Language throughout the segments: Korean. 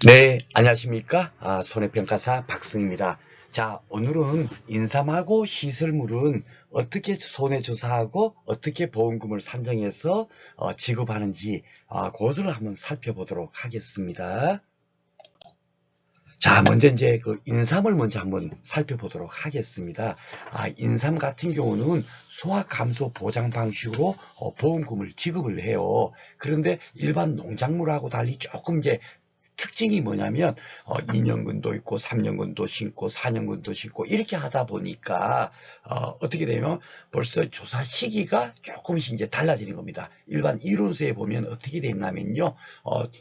네, 안녕하십니까? 손해평가사 박승입니다. 자, 오늘은 인삼하고 시설물은 어떻게 손해조사하고 어떻게 보험금을 산정해서 지급하는지 그것을 한번 살펴보도록 하겠습니다. 자, 먼저 이제 그 인삼을 먼저 한번 살펴보도록 하겠습니다. 인삼 같은 경우는 수확 감소 보장 방식으로 보험금을 지급을 해요. 그런데 일반 농작물하고 달리 조금 이제 특징이 뭐냐면 2년근도 있고 3년근도 심고 4년근도 심고 이렇게 하다 보니까 어떻게 되면 벌써 조사 시기가 조금씩 이제 달라지는 겁니다. 일반 이론서에 보면 어떻게 되냐면요.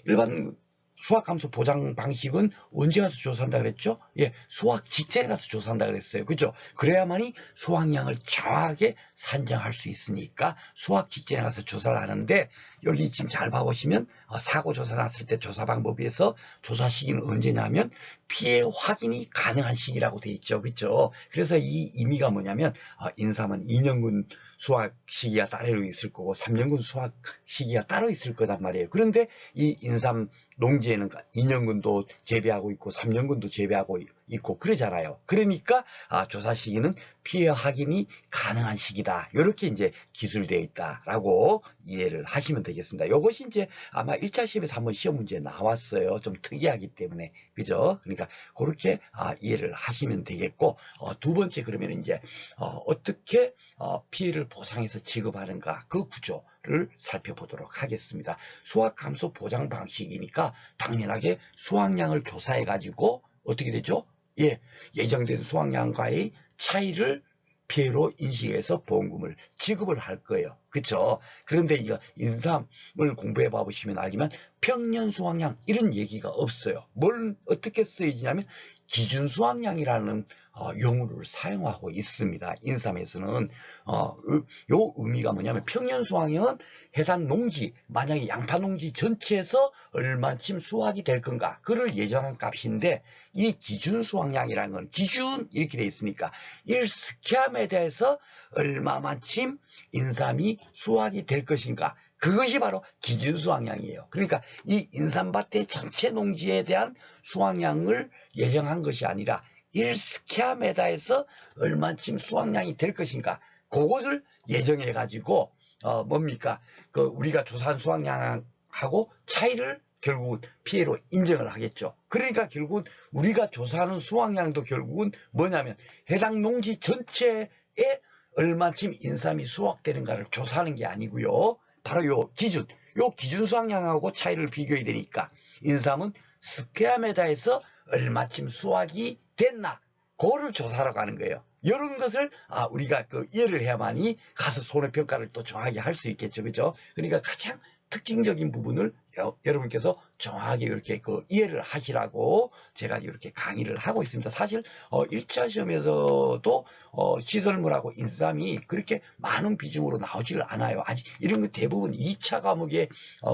일반 수확 감소 보장 방식은 언제 가서 조사한다 그랬죠? 예, 수확 직전에 가서 조사한다 그랬어요. 그죠? 그래야만이 수확량을 정확하게 산정할 수 있으니까 수확 직전에 가서 조사를 하는데, 여기 지금 잘 봐보시면 사고 조사 났을 때 조사 방법에서 조사 시기는 언제냐면 피해 확인이 가능한 시기라고 돼 있죠. 그죠? 그래서 이 의미가 뭐냐면 인삼은 2년근 수확 시기가 따로 있을 거고 3년근 수확 시기가 따로 있을 거단 말이에요. 그런데 이 인삼 농지에는 2년근도 재배하고 있고 3년근도 재배하고 있고 그러잖아요. 그러니까 조사 시기는 피해 확인이 가능한 시기다. 이렇게 이제 기술되어 있다라고 이해를 하시면 되겠습니다. 이것이 이제 아마 1차 시험에서 한번 시험 문제 나왔어요. 좀 특이하기 때문에. 그죠? 그러니까 그렇게 이해를 하시면 되겠고, 두 번째 그러면 이제 어떻게 피해를 보상해서 지급하는가 그 구조를 살펴보도록 하겠습니다. 수확 감소 보장 방식이니까 당연하게 수확량을 조사해 가지고 어떻게 되죠? 예, 예정된 수확량과의 차이를 피해로 인식해서 보험금을 지급을 할 거예요. 그렇죠? 그런데 이거 인삼을 공부해 봐 보시면 알지만 평년 수확량 이런 얘기가 없어요. 뭘 어떻게 쓰이냐면 기준 수확량이라는 용어를 사용하고 있습니다. 인삼에서는 요 의미가 뭐냐면 평년 수확량은 해당 농지, 만약에 양파 농지 전체에서 얼마쯤 수확이 될 건가 그를 예정한 값인데, 이 기준 수확량이라는 건 기준 이렇게 돼 있으니까 1스퀘어미터에서 얼마만큼 인삼이 수확이 될 것인가, 그것이 바로 기준 수확량이에요. 그러니까 이 인삼밭의 전체 농지에 대한 수확량을 예정한 것이 아니라 1스퀘어미터에서 얼마쯤 수확량이 될 것인가, 그것을 예정해 가지고 뭡니까? 그 우리가 조사한 수확량하고 차이를 결국은 피해로 인정을 하겠죠. 그러니까 결국은 우리가 조사하는 수확량도 결국은 뭐냐면 해당 농지 전체에 얼마쯤 인삼이 수확되는가를 조사하는 게 아니고요. 바로 요 기준 수확량하고 차이를 비교해야 되니까 인삼은 스퀘어미터에서 얼마쯤 수확이 됐나, 그거를 조사하러 가는 거예요. 이런 것을 우리가 이해를 해야만이 가서 손해평가를 또 정확하게 할 수 있겠죠. 그죠? 그러니까 가장 특징적인 부분을 여러분께서 정확하게 이렇게 이해를 하시라고 제가 이렇게 강의를 하고 있습니다. 사실 1차 시험에서도 시설물하고 인삼이 그렇게 많은 비중으로 나오지를 않아요. 아직 이런 건 대부분 2차 과목에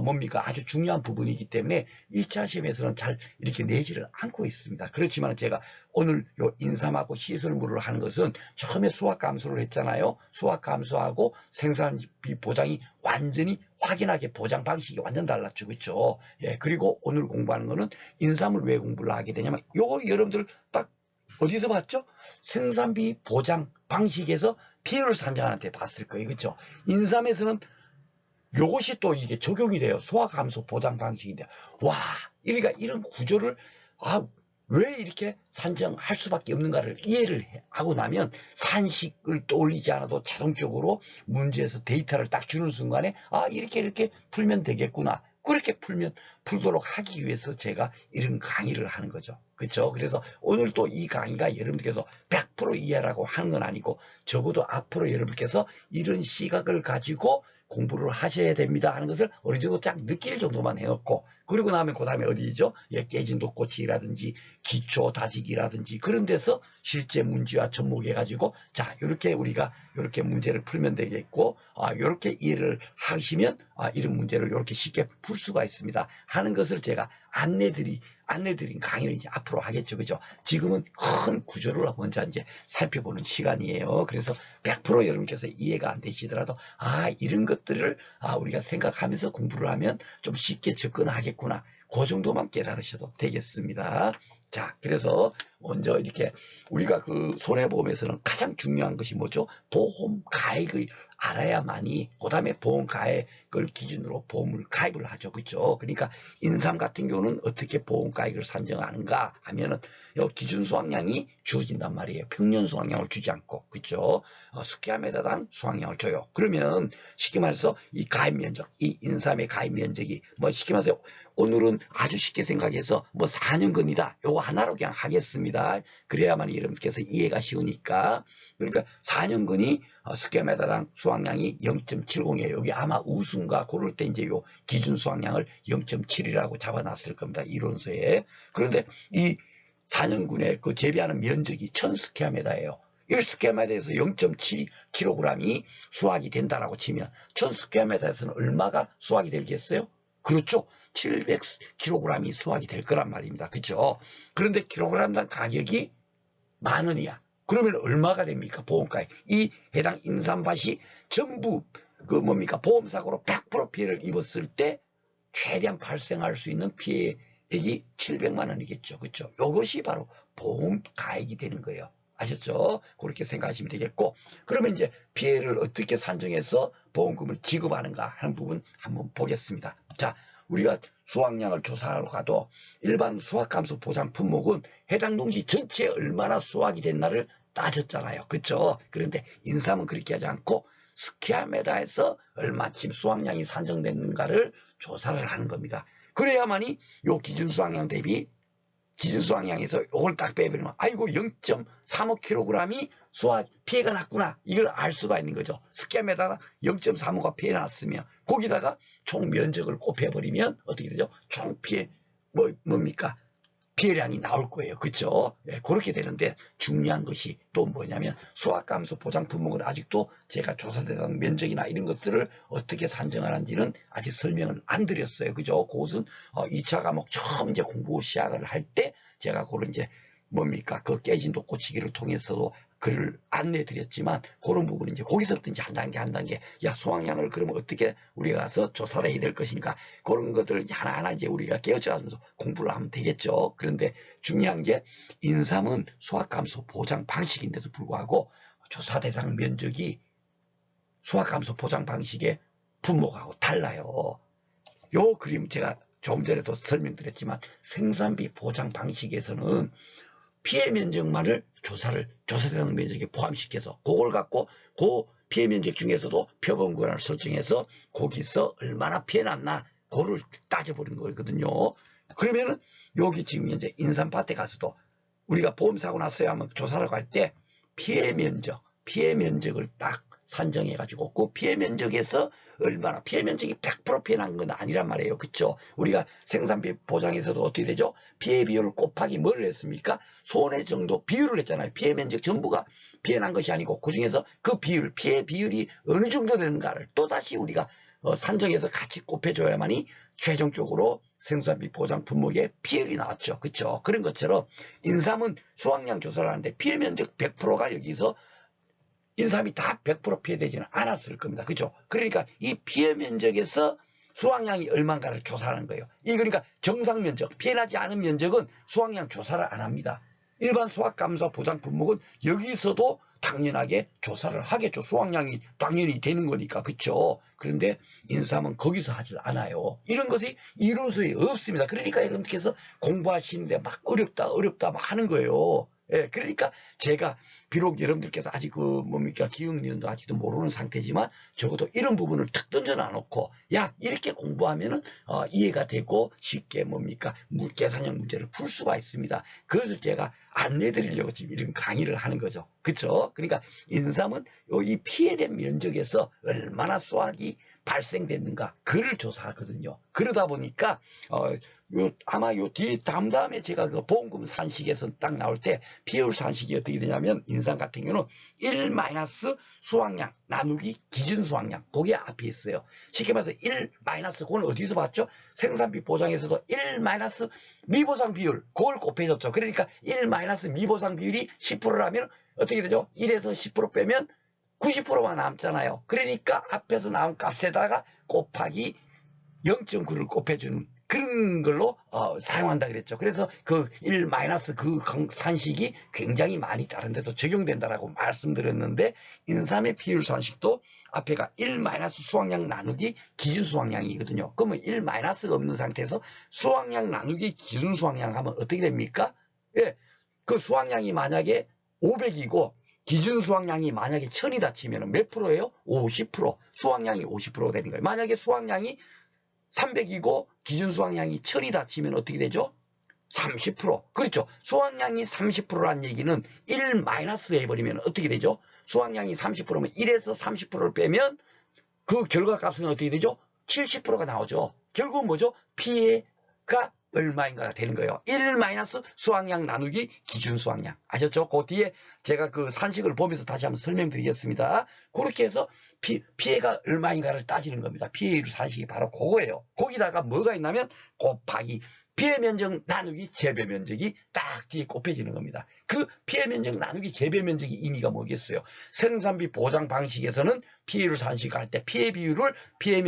뭡니까 아주 중요한 부분이기 때문에 1차 시험에서는 잘 이렇게 내지를 않고 있습니다. 그렇지만 제가 오늘 요 인삼하고 시설물을 하는 것은 처음에 수확 감소를 했잖아요. 수확 감소하고 생산비 보장이 완전히 확인하게 보장 방식이 완전 달랐죠. 그렇죠? 예, 그리고 오늘 공부하는 거는 인삼을 왜 공부를 하게 되냐면 요거 여러분들 딱 어디서 봤죠? 생산비 보장 방식에서 비율을 산정하는 데 봤을 거예요. 그렇죠? 인삼에서는 요것이 또 이게 적용이 돼요. 수확 감소 보장 방식인데, 와, 그러니까 이런 구조를 왜 이렇게 산정할 수밖에 없는가를 이해를 하고 나면 산식을 떠올리지 않아도 자동적으로 문제에서 데이터를 딱 주는 순간에 이렇게 풀면 되겠구나, 그렇게 풀도록 하기 위해서 제가 이런 강의를 하는 거죠. 그렇죠? 그래서 오늘 또 이 강의가 여러분께서 100% 이해라고 하는 건 아니고, 적어도 앞으로 여러분께서 이런 시각을 가지고 공부를 하셔야 됩니다 하는 것을 어느 정도 딱 느낄 정도만 해놓고, 그리고 나면 그 다음에 어디죠? 예, 깨진 독고치라든지 기초 다지기라든지 그런 데서 실제 문제와 접목해 가지고 자, 이렇게 우리가 이렇게 문제를 풀면 되겠고, 이렇게 이해를 하시면 이런 문제를 이렇게 쉽게 풀 수가 있습니다 하는 것을 제가 안내드린 강의를 이제 앞으로 하겠죠. 그죠? 지금은 큰 구조를 먼저 이제 살펴보는 시간이에요. 그래서 100% 여러분께서 이해가 안 되시더라도 이런 것들을 우리가 생각하면서 공부를 하면 좀 쉽게 접근하겠구나, 그 정도만 깨달으셔도 되겠습니다. 자, 그래서 먼저 이렇게 우리가 그 손해보험에서는 가장 중요한 것이 뭐죠? 보험 가액을 알아야만이 그 다음에 보험 가액을 기준으로 보험을 가입을 하죠. 그렇죠? 그러니까 인삼 같은 경우는 어떻게 보험 가액을 산정하는가 하면은 요 기준 수확량이 주어진단 말이에요. 평년 수확량을 주지 않고. 그렇죠? 스퀘어미터당 수확량을 줘요. 그러면 쉽게 말해서 이 가입 면적, 이 인삼의 가입 면적이 뭐 쉽게 말해서 오늘은 아주 쉽게 생각해서 뭐 4년근이다. 요거 하나로 그냥 하겠습니다. 그래야만 여러분께서 이해가 쉬우니까. 그러니까 4년근이 스퀘어미터당 수확량이 0.70이에요. 여기 아마 우승과 고를 때 이제 요 기준 수확량을 0.7이라고 잡아놨을 겁니다. 이론서에. 그런데 이 4년근의 그 재배하는 면적이 1000스퀘어미터예요. 1스퀘어미터에서 0.7kg이 수확이 된다라고 치면 1000스퀘어미터에서는 얼마가 수확이 되겠어요? 그렇죠. 700kg이 수확이 될 거란 말입니다. 그렇죠? 그런데 킬로그램당 가격이 10,000원이야. 그러면 얼마가 됩니까? 보험가액. 이 해당 인삼밭이 전부 그 뭡니까? 보험사고로 100% 피해를 입었을 때 최대한 발생할 수 있는 피해액이 700만 원이겠죠. 그렇죠? 이것이 바로 보험가액이 되는 거예요. 아셨죠? 그렇게 생각하시면 되겠고, 그러면 이제 피해를 어떻게 산정해서 보험금을 지급하는가 하는 부분 한번 보겠습니다. 자, 우리가 수확량을 조사하러 가도 일반 수확감소 보장 품목은 해당 농지 전체에 얼마나 수확이 됐나를 따졌잖아요. 그렇죠? 그런데 인삼은 그렇게 하지 않고 스퀘어미터에서 얼마쯤 수확량이 산정됐는가를 조사를 하는 겁니다. 그래야만이 요 기준 수확량 대비 기준 수확량에서 이걸 딱 빼버리면 아이고 0.35kg이 수확 피해가 났구나 이걸 알 수가 있는 거죠. 스퀘어미터가 0.35가 피해 났으면 거기다가 총 면적을 곱해버리면 어떻게 되죠? 총 피해 뭡니까? 피해량이 나올 거예요. 그렇죠? 네, 그렇게 되는데 중요한 것이 또 뭐냐면 수확감소 보장 품목은 아직도 제가 조사 대상 면적이나 이런 것들을 어떻게 산정하는지는 아직 설명을 안 드렸어요. 그죠? 그것은 2차 과목 처음 이제 공부 시작을 할 때 제가 그런 이제 뭡니까? 그 깨진 독고치기를 통해서도 글을 안내 드렸지만 그런 부분이 이제 거기서부터 이제 한 단계 한 단계 야 수확량을 그러면 어떻게 우리가 가서 조사를 해야 될 것인가 그런 것들을 하나하나 이제 우리가 깨우쳐가면서 공부를 하면 되겠죠. 그런데 중요한 게 인삼은 수확감소 보장 방식인데도 불구하고 조사 대상 면적이 수확감소 보장 방식의 품목하고 달라요. 요 그림 제가 좀 전에도 설명드렸지만 생산비 보장 방식에서는 피해 면적만을 조사 대상 면적에 포함시켜서 그걸 갖고 그 피해 면적 중에서도 표본 권한을 설정해서 거기서 얼마나 피해 났나 그걸 따져보는 거거든요. 그러면은 여기 지금 현재 인삼밭에 가서도 우리가 보험사고 났어야 하면 조사를 갈 때 피해 면적을 딱 산정해가지고 그 피해 면적에서 얼마나 피해 면적이 100% 피해 난 건 아니란 말이에요. 그렇죠? 우리가 생산비 보장에서도 어떻게 되죠? 피해 비율을 곱하기 뭘 했습니까? 손해 정도 비율을 했잖아요. 피해 면적 전부가 피해 난 것이 아니고 그중에서 그 비율, 피해 비율이 어느 정도 되는가를 또다시 우리가 산정해서 같이 곱해줘야만이 최종적으로 생산비 보장 품목의 피해율이 나왔죠. 그렇죠? 그런 것처럼 인삼은 수확량 조사를 하는데 피해 면적 100%가 여기서 인삼이 다 100% 피해되지는 않았을 겁니다. 그죠? 그러니까 이 피해 면적에서 수확량이 얼마인가를 조사하는 거예요. 이 그러니까 정상 면적, 피해나지 않은 면적은 수확량 조사를 안 합니다. 일반 수확감소 보장 품목은 여기서도 당연하게 조사를 하겠죠. 수확량이 당연히 되는 거니까. 그렇죠? 그런데 인삼은 거기서 하질 않아요. 이런 것이 이론서에 없습니다. 그러니까 여러분께서 공부하시는데 막 어렵다 막 하는 거예요. 예, 그러니까 제가 비록 여러분들께서 아직 그 뭡니까 기억력도 아직도 모르는 상태지만 적어도 이런 부분을 탁 던져놔놓고 야 이렇게 공부하면은 이해가 되고 쉽게 뭡니까 계산형 문제를 풀 수가 있습니다. 그것을 제가 안내드리려고 지금 이런 강의를 하는 거죠. 그렇죠? 그러니까 인삼은 이 피해된 면적에서 얼마나 수확이 발생됐는가 그를 조사하거든요. 그러다 보니까 아마 요 뒤에 다음에 제가 그 보험금 산식에서 딱 나올 때 피해율 산식이 어떻게 되냐면 인삼 같은 경우는 1 마이너스 수확량 나누기 기준 수확량 그게 앞에 있어요. 쉽게 말해서 1 마이너스 그건 어디서 봤죠? 생산비 보장에서도 1 마이너스 미보상 비율 그걸 곱해줬죠. 그러니까 1 마이너스 미보상 비율이 10%라면 어떻게 되죠? 1에서 10% 빼면 90%만 남잖아요. 그러니까 앞에서 나온 값에다가 곱하기 0.9를 곱해주는 그런 걸로 사용한다 그랬죠. 그래서 그 1 마이너스 그 산식이 굉장히 많이 다른 데도 적용된다라고 말씀드렸는데, 인삼의 비율 산식도 앞에가 1 마이너스 수확량 나누기 기준 수확량이거든요. 그러면 1 마이너스가 없는 상태에서 수확량 나누기 기준 수확량 하면 어떻게 됩니까? 예, 그 수확량이 만약에 500이고 기준 수확량이 만약에 1000이다 치면 몇 프로예요? 50%. 수확량이 50% 되는 거예요. 만약에 수확량이 300이고 기준 수확량이 1000이다 치면 어떻게 되죠? 30%. 그렇죠. 수확량이 30%란 얘기는 1 마이너스 해버리면 어떻게 되죠? 수확량이 30%면 1에서 30%를 빼면 그 결과값은 어떻게 되죠? 70%가 나오죠. 결국은 뭐죠? 피해가 얼마인가가 되는 거예요. 1 마이너스 수확량 나누기 기준 수확량. 아셨죠? 그 뒤에 제가 그 산식을 보면서 다시 한번 설명드리겠습니다. 그렇게 해서 피해가 얼마인가를 따지는 겁니다. 피해율 산식이 바로 그거예요. 거기다가 뭐가 있냐면 곱하기 피해 면적 나누기 재배 면적이 딱 뒤에 곱해지는 겁니다. 그 피해 면적 나누기 재배 면적이 의미가 뭐겠어요? 생산비 보장 방식에서는 피해율 산식할 때 피해 비율을 피해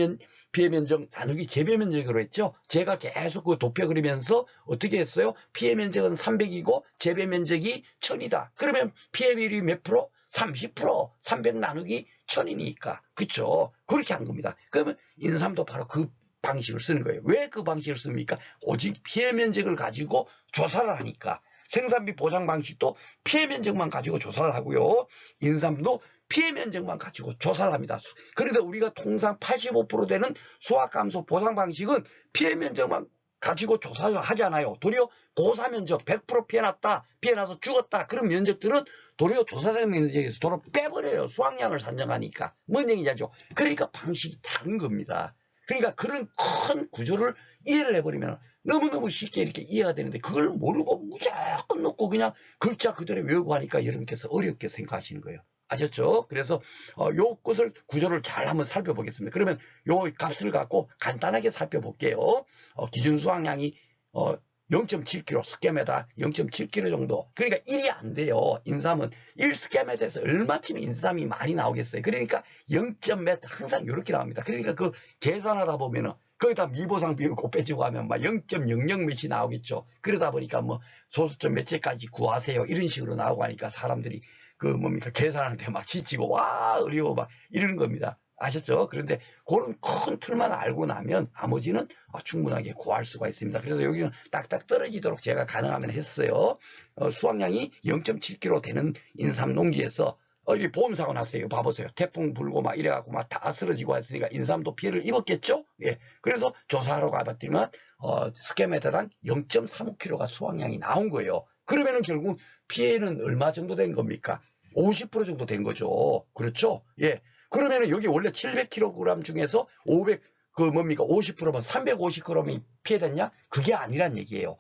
면적 나누기 재배 면적으로 했죠. 제가 계속 그 도표 그리면서 어떻게 했어요? 피해 면적은 300이고 재배 면적이 1000이다. 그러면 피해 비율이 몇 프로? 30%. 300 나누기 1000이니까. 그쵸? 그렇게 한 겁니다. 그러면 인삼도 바로 그 방식을 쓰는 거예요. 왜 그 방식을 씁니까? 오직 피해 면적을 가지고 조사를 하니까. 생산비 보장 방식도 피해 면적만 가지고 조사를 하고요. 인삼도 피해 면적만 가지고 조사를 합니다. 그런데 우리가 통상 85% 되는 수확감소 보상 방식은 피해 면적만 가지고 조사를 하잖아요. 도리어 고사 면적 100% 피해났다, 피해나서 죽었다, 그런 면적들은 도리어 조사된 면적에서 도로 빼버려요. 수확량을 산정하니까. 뭔 얘기인지 알죠? 그러니까 방식이 다른 겁니다. 그러니까 그런 큰 구조를 이해를 해버리면 너무너무 쉽게 이렇게 이해가 되는데, 그걸 모르고 무조건 놓고 그냥 글자 그대로 외우고 하니까 여러분께서 어렵게 생각하시는 거예요. 아셨죠? 그래서 요 것을 구조를 잘 한번 살펴보겠습니다. 그러면 요 값을 갖고 간단하게 살펴볼게요. 기준 수확량이 0.7kg, 스퀘메다 0.7kg 정도. 그러니까 1이 안 돼요. 인삼은 1스퀘메다에서 얼마쯤 인삼이 많이 나오겠어요. 그러니까 0.몇 항상 이렇게 나옵니다. 그러니까 그 계산하다 보면은 거기다 미보상 비율 곱해주고 하면 막 0.00 몇이 나오겠죠. 그러다 보니까 뭐 소수점 몇째까지 구하세요, 이런 식으로 나오고 하니까 사람들이 그 뭡니까 계산하는데 막 지치고 와 어려워 막 이러는 겁니다. 아셨죠? 그런데 그런 큰 틀만 알고 나면 나머지는 충분하게 구할 수가 있습니다. 그래서 여기는 딱딱 떨어지도록 제가 가능하면 했어요. 수확량이 0.7kg 되는 인삼 농지에서 이 보험사고 났어요. 봐보세요. 태풍 불고 막 이래갖고 막 다 쓰러지고 했으니까 인삼도 피해를 입었겠죠? 예. 그래서 조사하러 가봤더니만 스퀘메다당 0.35kg가 수확량이 나온 거예요. 그러면은 결국 피해는 얼마 정도 된 겁니까? 50% 정도 된 거죠. 그렇죠? 예. 그러면은 여기 원래 700kg 중에서 500, 그 뭡니까? 50%면 350g이 피해됐냐? 그게 아니란 얘기예요.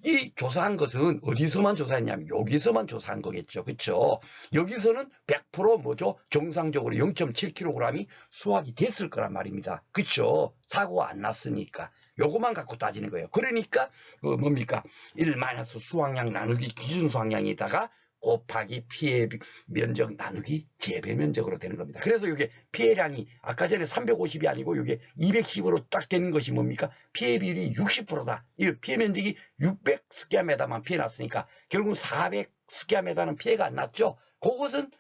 이 조사한 것은 어디서만 조사했냐면 여기서만 조사한 거겠죠. 그렇죠? 여기서는 100% 뭐죠? 정상적으로 0.7kg이 수확이 됐을 거란 말입니다. 그렇죠? 사고가 안 났으니까. 요거만 갖고 따지는 거예요. 그러니까 뭡니까? 1 마이너스 수확량 나누기 기준 수확량에다가 곱하기 피해 면적 나누기 재배 면적으로 되는 겁니다. 그래서 이게 피해량이 아까 전에 350이 아니고 이게 210으로 딱 되는 것이 뭡니까? 피해 비율이 60%다. 이 피해 면적이 600스퀘어미터만 피해 났으니까 결국 400스퀘어미터는 피해가 안 났죠. 그것은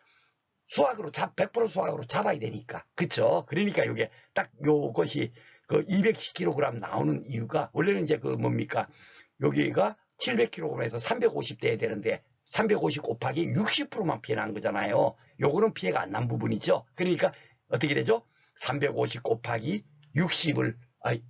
수확으로 100% 수확으로 잡아야 되니까. 그쵸? 그러니까 이게 딱 요것이 그 210kg 나오는 이유가, 원래는 이제 그 뭡니까? 여기가 700kg에서 350 돼야 되는데 350 곱하기 60%만 피해 난 거잖아요. 요거는 피해가 안 난 부분이죠. 그러니까 어떻게 되죠? 350 곱하기 60을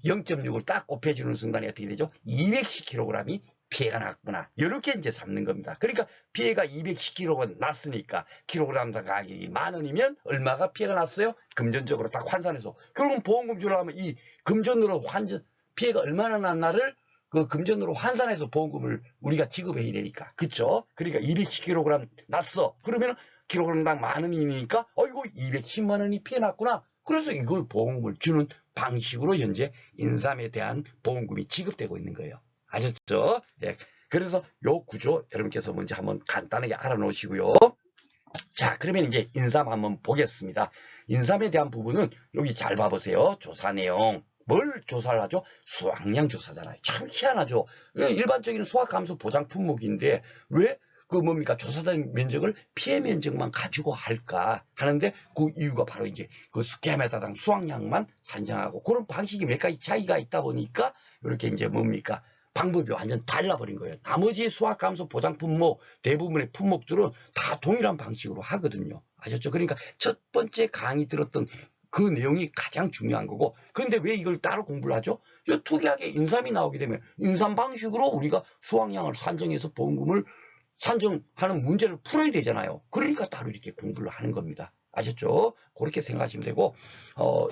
0.6을 딱 곱해주는 순간에 어떻게 되죠? 210kg이 피해가 났구나. 이렇게 이제 잡는 겁니다. 그러니까 피해가 210kg가 났으니까 킬로그램당 가격이 10,000원이면 얼마가 피해가 났어요? 금전적으로 딱 환산해서. 결국은 보험금주를 하면 이 금전으로 피해가 얼마나 났나를 그 금전으로 환산해서 보험금을 우리가 지급해야 되니까. 그쵸? 그러니까 210kg 났어. 그러면 킬로그램당 10,000원이니까 이거 210만 원이 피해 났구나. 그래서 이걸 보험금을 주는 방식으로 현재 인삼에 대한 보험금이 지급되고 있는 거예요. 아셨죠? 예. 그래서 요 구조 여러분께서 먼저 한번 간단하게 알아놓으시고요. 자, 그러면 이제 인삼 한번 보겠습니다. 인삼에 대한 부분은 여기 잘 봐보세요. 조사 내용. 뭘 조사를 하죠? 수확량 조사잖아요. 참 희한하죠. 일반적인 수확감소 보장 품목인데 왜 그 뭡니까 조사된 면적을 피해 면적만 가지고 할까 하는데 그 이유가 바로 이제 그 스퀘어미터당 수확량만 산정하고 그런 방식이 몇 가지 차이가 있다 보니까 이렇게 이제 뭡니까 방법이 완전 달라버린 거예요. 나머지 수확감소 보장 품목 대부분의 품목들은 다 동일한 방식으로 하거든요. 아셨죠? 그러니까 첫 번째 강의 들었던 그 내용이 가장 중요한 거고 근데 왜 이걸 따로 공부를 하죠? 특이하게 인삼이 나오게 되면 인삼 방식으로 우리가 수확량을 산정해서 보험금을 산정하는 문제를 풀어야 되잖아요. 그러니까 따로 이렇게 공부를 하는 겁니다. 아셨죠? 그렇게 생각하시면 되고,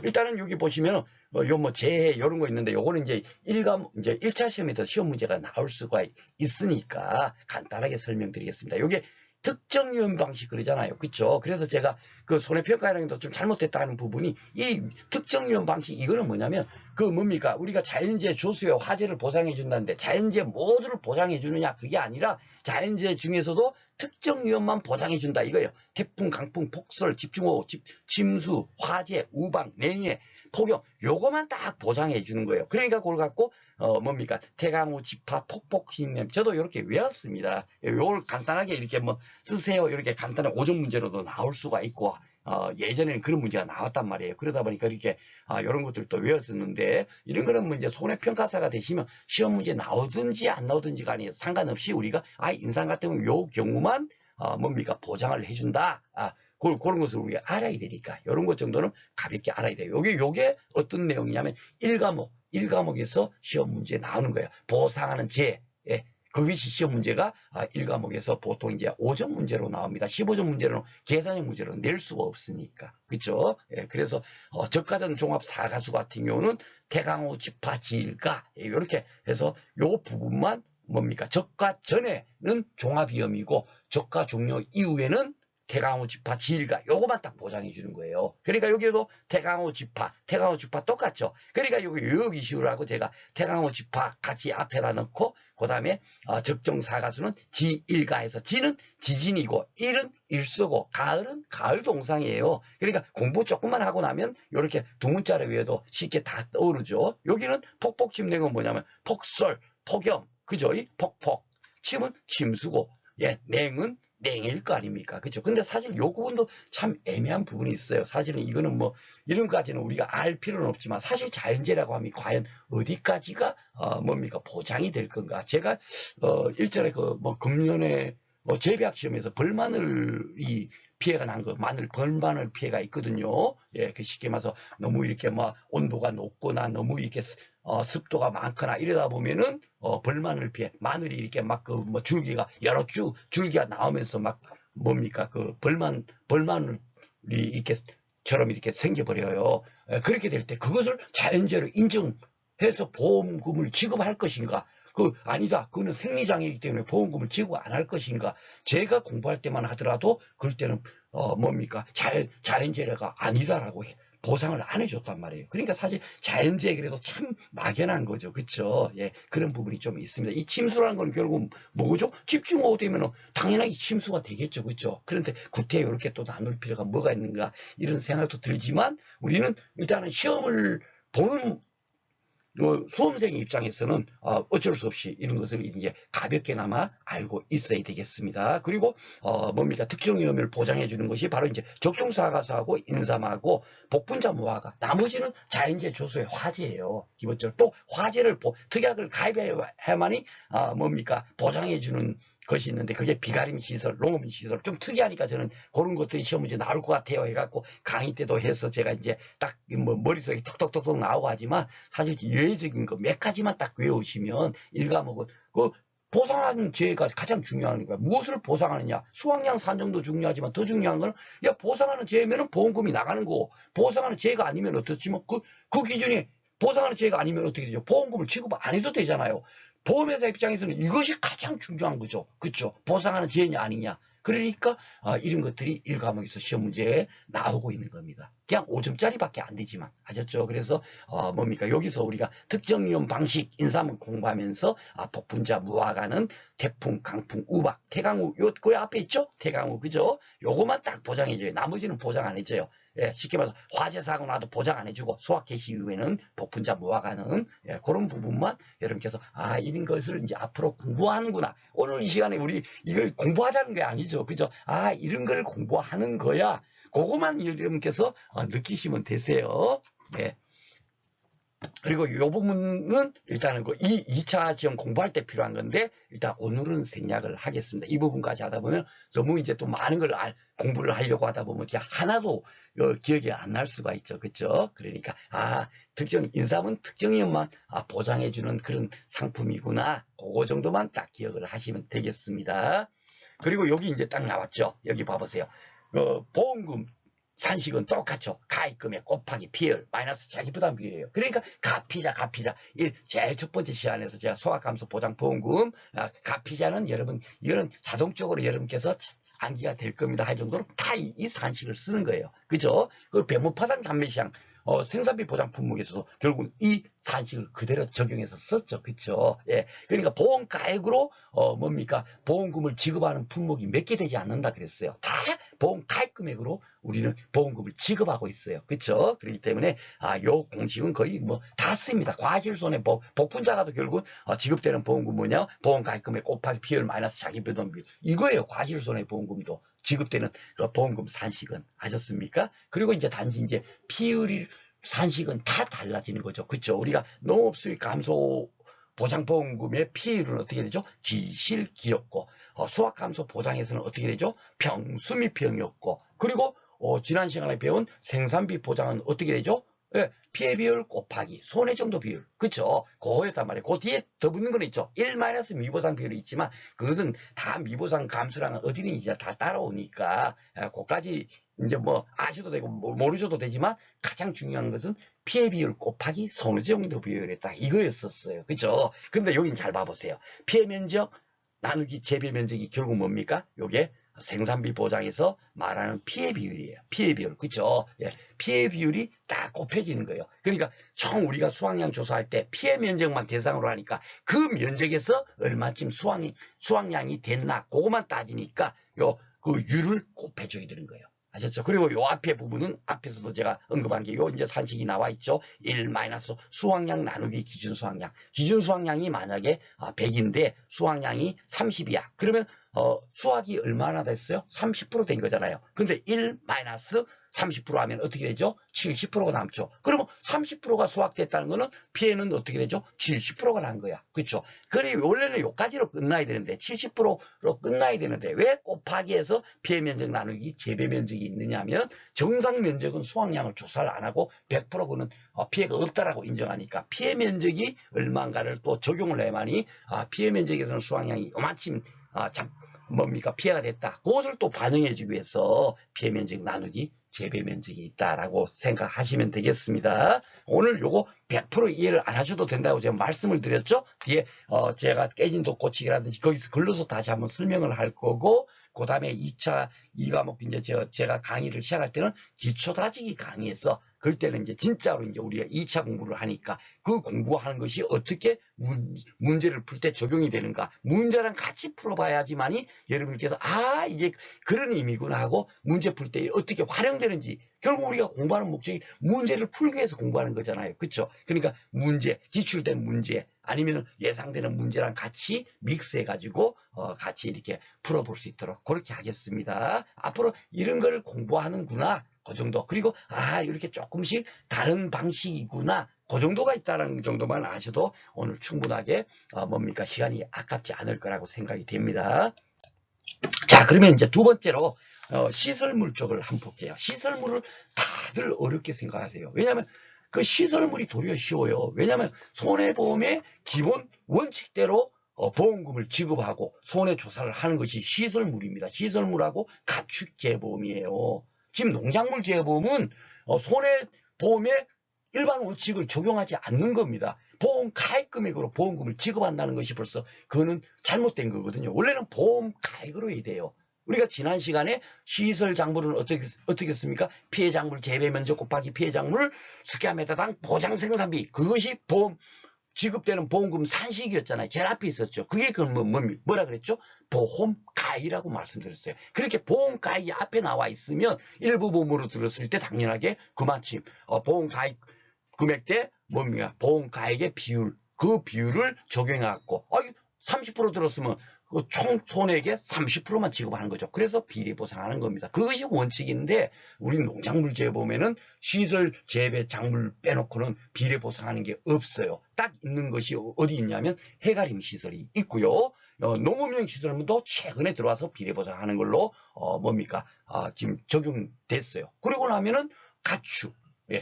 일단은 여기 보시면, 요 뭐 재해, 이런 거 있는데, 요거는 이제 이제 1차 시험에서 시험 문제가 나올 수가 있으니까 간단하게 설명드리겠습니다. 요게 특정 유형 방식 그러잖아요. 그쵸? 그래서 제가 그 손해평가라는 것도 좀 잘못됐다는 부분이 이 특정 유형 방식 이거는 뭐냐면 그 뭡니까? 우리가 자연재해 조수의 화재를 보상해 준다는데 자연재해 모두를 보상해 주느냐 그게 아니라 자연재해 중에서도 특정 위험만 보장해 준다 이거예요. 태풍, 강풍, 폭설, 집중호우, 침수, 화재, 우방, 냉해, 폭염 요거만 딱 보장해 주는 거예요. 그러니까 그걸 갖고 뭡니까 태강우, 지파, 폭폭, 신냄 저도 이렇게 외웠습니다. 요걸 간단하게 이렇게 뭐 쓰세요 이렇게 간단한 오전 문제로도 나올 수가 있고 예전에는 그런 문제가 나왔단 말이에요. 그러다 보니까 이렇게 이런 것들도 외웠었는데 이런 거는 뭐 이제 손해평가사가 되시면 시험 문제 나오든지 안 나오든지 간에 상관없이 우리가 인상 같은 경우 요 경우만 뭡니까 보장을 해준다. 그런 것을 우리가 알아야 되니까 이런 것 정도는 가볍게 알아야 돼요. 요게 어떤 내용이냐면 1과목에서 시험 문제 나오는 거예요. 보상하는 재. 예. 그것이 시험 문제가 1과목에서 보통 이제 5점 문제로 나옵니다. 15점 문제로 계산형 문제로 낼 수가 없으니까. 그렇죠? 예, 그래서 저가전 종합 4가수 같은 경우는 태강호, 지파, 지일가 이렇게 해서 요 부분만 뭡니까? 적과 전에는 종합위험이고 적과 종료 이후에는 태강호, 지파, 지일가 요거만 딱 보장해 주는 거예요. 그러니까 여기도 태강호, 지파 똑같죠. 그러니까 여기 시우라고 제가 태강호, 지파 같이 앞에다 넣고 그 다음에 적정사가수는 지일가에서 지는 지진이고 일은 일서고 가을은 가을 동상이에요. 그러니까 공부 조금만 하고 나면 이렇게 두 문자로 외워도 쉽게 다 떠오르죠. 여기는 폭폭침냉은 뭐냐면 폭설, 폭염, 그죠? 이 폭폭, 침은 침수고 예, 냉은 냉일 거 아닙니까? 그죠? 근데 사실 요 부분도 참 애매한 부분이 있어요. 사실은 이거는 뭐, 이런 까지는 우리가 알 필요는 없지만, 사실 자연재해라고 하면 과연 어디까지가, 뭡니까? 보장이 될 건가? 제가, 일전에 금년에, 재배학 시험에서 벌마늘이 피해가 난 거, 벌마늘 피해가 있거든요. 예, 쉽게 말해서 너무 이렇게 온도가 높거나 너무 이렇게 습도가 많거나 이러다 보면은 벌마늘 피해 마늘이 이렇게 줄기가 여러 줄기가 나오면서 뭡니까 벌마늘이 이렇게처럼 이렇게 생겨버려요. 그렇게 될 때 그것을 자연재해로 인정해서 보험금을 지급할 것인가? 아니다. 그거는 생리장애이기 때문에 보험금을 지급 안 할 것인가? 제가 공부할 때만 하더라도 그럴 때는 뭡니까 자연재해가 아니다라고 보상을 안 해줬단 말이에요. 그러니까 사실 자연재해 그래도 참 막연한 거죠. 그렇죠? 예, 그런 부분이 좀 있습니다. 이 침수라는 건 결국 뭐죠? 집중호우 되면 당연하게 침수가 되겠죠. 그렇죠? 그런데 구태에 이렇게 또 나눌 필요가 뭐가 있는가 이런 생각도 들지만 우리는 일단은 시험을 보는 수험생의 입장에서는 어쩔 수 없이 이런 것을 이제 가볍게나마 알고 있어야 되겠습니다. 그리고 뭡니까 특정위험을 보장해 주는 것이 바로 이제 적중사가수하고 인삼하고 복분자 무화과 나머지는 자연재해 조소의 화재예요. 기본적으로 또 화재를 특약을 가입해야만이 뭡니까 보장해 주는 것이 있는데 그게 비가림 시설, 농업 시설 좀 특이하니까 저는 그런 것들이 시험 문제 나올 것 같아요 해갖고 강의 때도 해서 제가 이제 딱 머릿속에 톡톡톡톡 나오고 하지만 사실 예외적인 거 몇 가지만 딱 외우시면 1과목은 보상하는 재해가 가장 중요한 거야. 무엇을 보상하느냐? 수확량 산정도 중요하지만 더 중요한 거는 보상하는 재해면은 보험금이 나가는 거고 보상하는 재해가 아니면 어떻지만 그 기준이 보상하는 재해가 아니면 어떻게 되죠? 보험금을 지급 안 해도 되잖아요. 보험회사 입장에서는 이것이 가장 중요한 거죠. 그렇죠? 보상하는 재해냐 아니냐. 그러니까 이런 것들이 1과목에서 시험 문제에 나오고 있는 겁니다. 그냥 5점짜리밖에 안 되지만 아셨죠? 그래서 뭡니까 여기서 우리가 특정위험 방식 인삼을 공부하면서 복분자 무화과는 태풍, 강풍, 우박, 태강우 그 앞에 있죠? 태강우 그죠? 요거만 딱 보장해줘요. 나머지는 보장 안 해줘요. 예, 쉽게 말해서 화재 사고 나도 보장 안 해주고 수학 개시 이후에는 복분자 무화과는 예, 그런 부분만 여러분께서 이런 것을 이제 앞으로 공부하는구나. 오늘 이 시간에 우리 이걸 공부하자는 게 아니죠. 그죠? 이런 걸 공부하는 거야. 그것만 여러분께서 느끼시면 되세요. 예. 그리고 이 부분은 일단은 이 2차 시험 공부할 때 필요한 건데 일단 오늘은 생략을 하겠습니다. 이 부분까지 하다 보면 너무 이제 또 많은 걸 공부를 하려고 하다 보면 하나도 기억이 안 날 수가 있죠. 그렇죠? 그러니까 특정 인삼은 특정이만 보장해주는 그런 상품이구나. 그거 정도만 딱 기억을 하시면 되겠습니다. 그리고 여기 이제 딱 나왔죠. 여기 봐보세요. 보험금 산식은 똑같죠. 가입금액 곱하기 비율 마이너스 자기부담 비율이에요. 그러니까 가피자 제일 첫 번째 시간에서 제가 소각감소 보장보험금 가피자는 여러분 이거는 자동적으로 여러분께서 암기가 될 겁니다 할 정도로 다 이 산식을 쓰는 거예요. 그죠? 그 배모파당 담배시장 생산비 보장 품목에서도 결국은 이 산식을 그대로 적용해서 썼죠. 그쵸? 예. 그러니까 보험가액으로, 뭡니까? 보험금을 지급하는 품목이 몇 개 되지 않는다 그랬어요. 다 보험가액 금액으로 우리는 보험금을 지급하고 있어요. 그쵸? 그렇기 때문에, 요 공식은 거의 다 씁니다. 과실손해 복분자가도 결국, 지급되는 보험금 뭐냐? 보험가액 금액 곱하기 비율 마이너스 자기부담 비율. 이거예요. 과실손해 보험금도. 지급되는 보험금 산식은 아셨습니까? 그리고 이제 단지 이제 비율이 산식은 다 달라지는 거죠. 그렇죠? 우리가 농업수익 감소 보장보험금의 피해율은 어떻게 되죠? 기실기였고 수확감소 보장에서는 어떻게 되죠? 평수미 병이었고 그리고 지난 시간에 배운 생산비 보장은 어떻게 되죠? 예, 피해 비율 곱하기 손해 정도 비율. 그쵸? 그거였단 말이에요. 그 뒤에 더 붙는 건 있죠. 1 미보상 비율이 있지만 그것은 다 미보상 감수량은 어디는 이제 다 따라오니까 그까지 이제 아셔도 되고 모르셔도 되지만 가장 중요한 것은 피해 비율 곱하기 손해 정도 비율에 딱 이거였었어요. 그죠? 근데 여긴 잘 봐보세요. 피해 면적 나누기 재배 면적이 결국 뭡니까? 요게 생산비 보장에서 말하는 피해 비율이에요. 피해 비율. 그쵸? 예, 피해 비율이 딱 곱해지는 거예요. 그러니까 총 우리가 수확량 조사할 때 피해 면적만 대상으로 하니까 그 면적에서 얼마쯤 수확량이 됐나 그것만 따지니까 그 율을 곱해줘야 되는 거예요. 아셨죠? 그리고 요 앞에 부분은 앞에서도 제가 언급한 게 요 이제 산식이 나와 있죠. 1 수확량 나누기 기준 수확량. 기준 수확량이 만약에 100인데 수확량이 30이야. 그러면 수확이 얼마나 됐어요? 30% 된 거잖아요. 근데 1 30% 하면 어떻게 되죠? 70%가 남죠. 그러면 30%가 수확됐다는 거는 피해는 어떻게 되죠? 70%가 난 거야. 그렇죠? 그래 원래는 여기까지로 끝나야 되는데 70%로 끝나야 되는데 왜 곱하기해서 피해 면적 나누기 재배 면적이 있느냐 하면 정상 면적은 수확량을 조사를 안 하고 100%는 피해가 없다라고 인정하니까 피해 면적이 얼마인가를 또 적용을 해야만이 피해 면적에서는 수확량이 요만큼 뭡니까? 피해가 됐다. 그것을 또 반영해주기 위해서 피해 면적 나누기 재배 면적이 있다라고 생각하시면 되겠습니다. 오늘 요거 100% 이해를 안 하셔도 된다고 제가 말씀을 드렸죠. 뒤에 제가 깨진 독 고치기라든지 거기서 글로서 다시 한번 설명을 할 거고 그 다음에 2차 2과목 이제 제가 강의를 시작할 때는 기초 다지기 강의에서 그때는 이제 진짜로 이제 우리가 2차 공부를 하니까 그 공부하는 것이 어떻게 문제를 풀 때 적용이 되는가 문제랑 같이 풀어봐야지만이 여러분께서 이게 그런 의미구나 하고 문제 풀 때 어떻게 활용되는지 결국 우리가 공부하는 목적이 문제를 풀기 위해서 공부하는 거잖아요. 그렇죠? 그러니까 문제, 기출된 문제 아니면 예상되는 문제랑 같이 믹스해가지고 같이 이렇게 풀어볼 수 있도록 그렇게 하겠습니다. 앞으로 이런 걸 공부하는구나. 그 정도. 그리고 이렇게 조금씩 다른 방식이구나. 그 정도가 있다는 정도만 아셔도 오늘 충분하게 뭡니까 시간이 아깝지 않을 거라고 생각이 됩니다. 자, 그러면 이제 두 번째로 시설물 쪽을 한번 볼게요. 시설물을 다들 어렵게 생각하세요. 왜냐하면 그 시설물이 도리어 쉬워요. 왜냐하면 손해보험의 기본 원칙대로 보험금을 지급하고 손해조사를 하는 것이 시설물입니다. 시설물하고 가축재보험이에요. 지금 농작물 재보험은 손해보험의 일반 원칙을 적용하지 않는 겁니다. 보험 가입 금액으로 보험금을 지급한다는 것이 벌써 그거는 잘못된 거거든요. 원래는 보험 가입으로 해야 돼요. 우리가 지난 시간에 시설 작물은 어떻게 했습니까? 피해 작물 재배 면적 곱하기 피해 작물 스퀘어미터당 보장 생산비 그것이 보험 지급되는 보험금 산식이었잖아요. 제일 앞에 있었죠. 그게 뭐라 그랬죠? 보험가입이라고 말씀드렸어요. 그렇게 보험가입이 앞에 나와 있으면 일부 보험으로 들었을 때 당연하게 그만큼 보험가입 금액대 뭡니까? 보험가액의 비율, 그 비율을 적용해갖고 30% 들었으면 총 손해액의 30%만 지급하는 거죠. 그래서 비리 보상하는 겁니다. 그것이 원칙인데 우리 농작물제에 보면은 시설 재배 작물 빼놓고는 비리 보상하는 게 없어요. 딱 있는 것이 어디 있냐면 해가림 시설이 있고요. 농업용 시설물도 최근에 들어와서 비리 보상하는 걸로 지금 적용됐어요. 그리고 나면은 가축,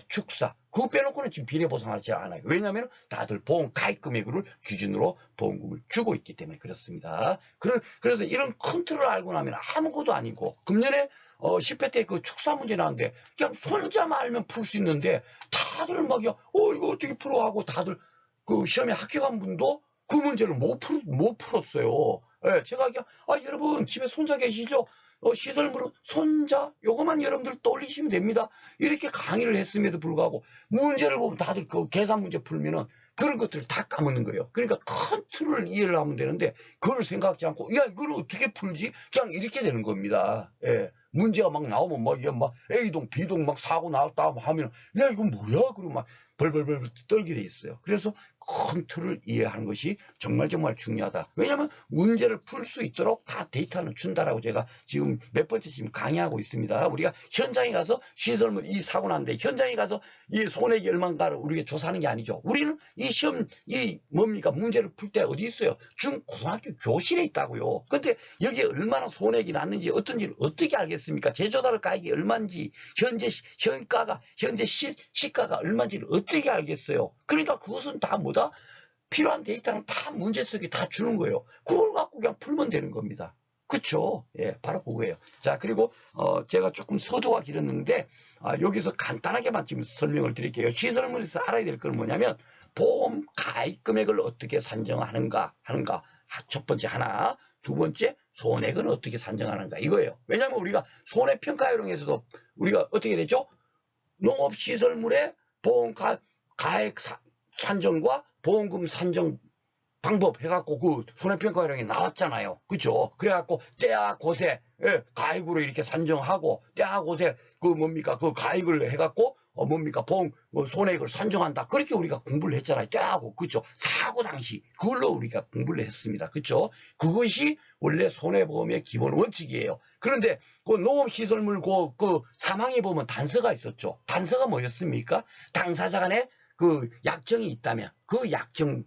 축사, 그거 빼놓고는 지금 비례 보상하지 않아요. 왜냐하면 다들 보험 가입 금액을 기준으로 보험금을 주고 있기 때문에 그렇습니다. 그래서 이런 컨트롤을 알고 나면 아무것도 아니고, 금년에 10회 때 그 축사 문제 나왔는데 그냥 손자만 알면 풀 수 있는데 다들 막 이거 어떻게 풀어 하고 다들 그 시험에 합격한 분도 그 문제를 못 풀었어요. 제가 그냥 여러분 집에 손자 계시죠? 시설물은 손자 요거만 여러분들 떠올리시면 됩니다. 이렇게 강의를 했음에도 불구하고 문제를 보면 다들 그 계산 문제 풀면은 그런 것들을 다 까먹는 거예요. 그러니까 큰 틀을 이해를 하면 되는데 그걸 생각하지 않고 이걸 어떻게 풀지? 그냥 이렇게 되는 겁니다. 문제가 막 나오면 막 A동 B동 막 사고 나왔다 하면 이건 뭐야? 그러고 막 벌벌벌 떨게 돼 있어요. 그래서 큰 틀을 이해하는 것이 정말 중요하다. 왜냐하면 문제를 풀 수 있도록 다 데이터는 준다라고 제가 지금 몇 번째 지금 강의하고 있습니다. 우리가 현장에 가서 시설물 이 사고 났는데 현장에 가서 이 손해액이 얼마인가를 우리가 조사하는 게 아니죠. 우리는 이 시험 문제를 풀 때 어디 있어요? 고등학교 교실에 있다고요. 근데 여기에 얼마나 손해액이 났는지 어떤지를 어떻게 알겠습니까? 제조달 가액이 얼마인지 현재 시가가 얼마인지를 어떻게 알겠어요? 그러니까 그것은 다 뭐다? 필요한 데이터는 다 문제 속에 다 주는 거예요. 그걸 갖고 그냥 풀면 되는 겁니다. 그쵸? 바로 그거예요. 자, 그리고 제가 조금 서두가 길었는데 여기서 간단하게만 지금 설명을 드릴게요. 시설물에서 알아야 될 건 뭐냐면 보험 가입 금액을 어떻게 산정하는가 하는가. 첫 번째 하나, 두 번째 손해액은 어떻게 산정하는가 이거예요. 왜냐하면 우리가 손해평가요령에서도 우리가 어떻게 되죠? 농업시설물의 보험 가액 산정과 보험금 산정 방법 해갖고 그 손해평가요령이 나왔잖아요. 그죠? 그래갖고 때와 곳에 가액으로 이렇게 산정하고 때와 곳에 그 가액을 해갖고 보험 손해액을 산정한다. 그렇게 우리가 공부를 했잖아요. 때하고 그죠? 사고 당시 그걸로 우리가 공부를 했습니다. 그죠? 그것이 원래 손해보험의 기본 원칙이에요. 그런데 그 농업시설물 그 사망에 보면 단서가 있었죠. 단서가 뭐였습니까? 당사자 간에 그 약정이 있다면 그 약정에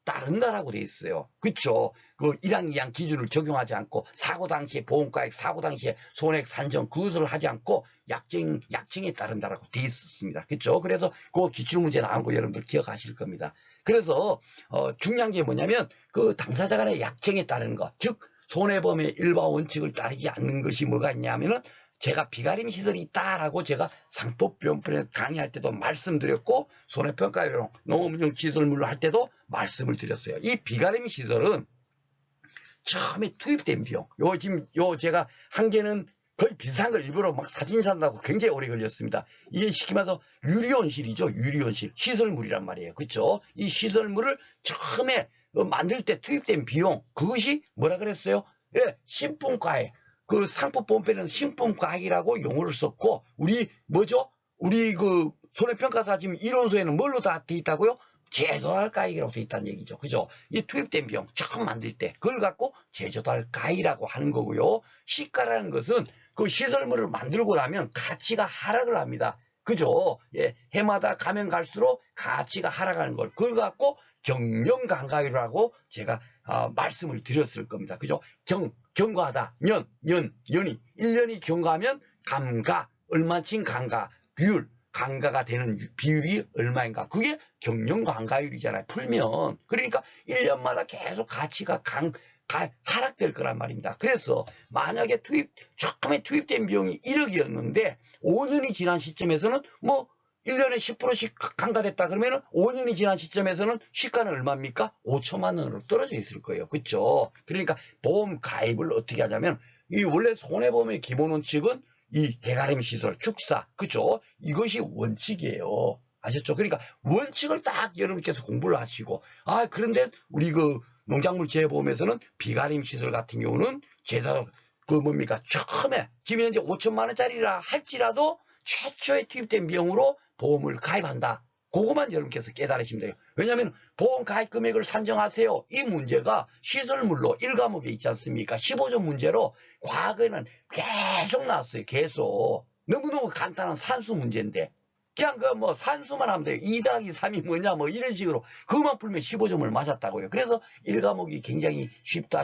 따른다라고 돼 있어요. 그쵸? 그 1항, 2항 기준을 적용하지 않고 사고 당시에 보험가액, 사고 당시에 손해액 산정 그것을 하지 않고 약정에 따른다라고 돼 있었습니다. 그쵸? 그래서 그 기출문제 나온 거 여러분들 기억하실 겁니다. 그래서 중요한 게 뭐냐면 그 당사자 간의 약정에 따르는 것, 즉 손해보험의 일반 원칙을 따르지 않는 것이 뭐가 있냐면은 제가 비가림 시설이 있다라고 제가 상법변편에 강의할 때도 말씀드렸고 손해평가요령 농업용 시설물로 할 때도 말씀을 드렸어요. 이 비가림 시설은 처음에 투입된 비용, 제가 한 개는 거의 비슷한 걸 일부러 막 사진 산다고 굉장히 오래 걸렸습니다. 이게 쉽게 말해서 유리온실이죠. 유리온실 시설물이란 말이에요. 그렇죠? 이 시설물을 처음에 만들 때 투입된 비용, 그것이 뭐라 그랬어요? 신품가액. 그 상법보험법에는 신품가액이라고 용어를 썼고 우리 그 손해평가사 지금 이론서에는 뭘로 다 돼 있다고요? 제조달 가액이라고 돼 있다는 얘기죠. 그죠? 이 투입된 비용 처음 만들 때 그걸 갖고 제조달 가액이라고 하는 거고요. 시가라는 것은 그 시설물을 만들고 나면 가치가 하락을 합니다. 그죠? 해마다 가면 갈수록 가치가 하락하는 걸 그걸 갖고 경영감가율이라고 제가 말씀을 드렸을 겁니다. 그죠? 경과하다. 년이 1년이 경과하면 감가, 얼마쯤 감가, 비율, 감가가 되는 비율이 얼마인가. 그게 경영감가율이잖아요. 풀면. 그러니까 1년마다 계속 가치가 하락될 거란 말입니다. 그래서 만약에 처음에 투입된 비용이 1억이었는데 5년이 지난 시점에서는 1년에 10%씩 감가됐다 그러면은 5년이 지난 시점에서는 시가는 얼마입니까? 5천만 원으로 떨어져 있을 거예요. 그렇죠? 그러니까 보험 가입을 어떻게 하냐면 이 원래 손해보험의 기본 원칙은 이 해가림 시설, 축사, 그렇죠? 이것이 원칙이에요. 아셨죠? 그러니까 원칙을 딱 여러분께서 공부를 하시고, 그런데 우리 그 농작물 재보험에서는 비가림 시설 같은 경우는 제대로 처음에 지금 현재 5천만 원짜리라 할지라도 최초에 투입된 비용으로 보험을 가입한다. 그것만 여러분께서 깨달으시면 돼요. 왜냐하면 보험 가입 금액을 산정하세요. 이 문제가 시설물로 1과목에 있지 않습니까? 15조 문제로 과거에는 계속 나왔어요. 계속. 너무너무 간단한 산수 문제인데 그냥 산수만 하면 돼요. 2 더하기 3이 뭐냐 이런 식으로 그것만 풀면 15점을 맞았다고요. 그래서 1과목이 굉장히 쉽다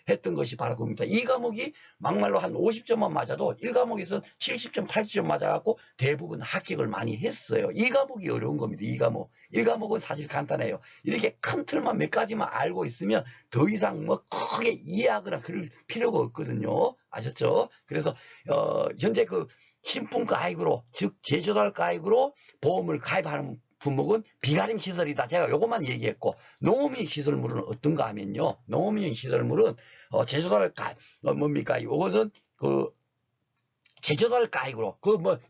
했던 것이 바로 그겁니다. 2과목이 막말로 한 50점만 맞아도 1과목에서 70점 80점 맞아갖고 대부분 합격을 많이 했어요. 2과목이 어려운 겁니다. 2과목. 1과목은 사실 간단해요. 이렇게 큰 틀만 몇 가지만 알고 있으면 더 이상 크게 이해하거나 그럴 필요가 없거든요. 아셨죠? 그래서 현재 신품 가입으로, 즉 제조달 가입으로 보험을 가입하는 품목은 비가림 시설이다. 제가 요것만 얘기했고, 농업용 시설물은 어떤가 하면요. 농업용 시설물은 제조달 가입 요것은 제조달 가입으로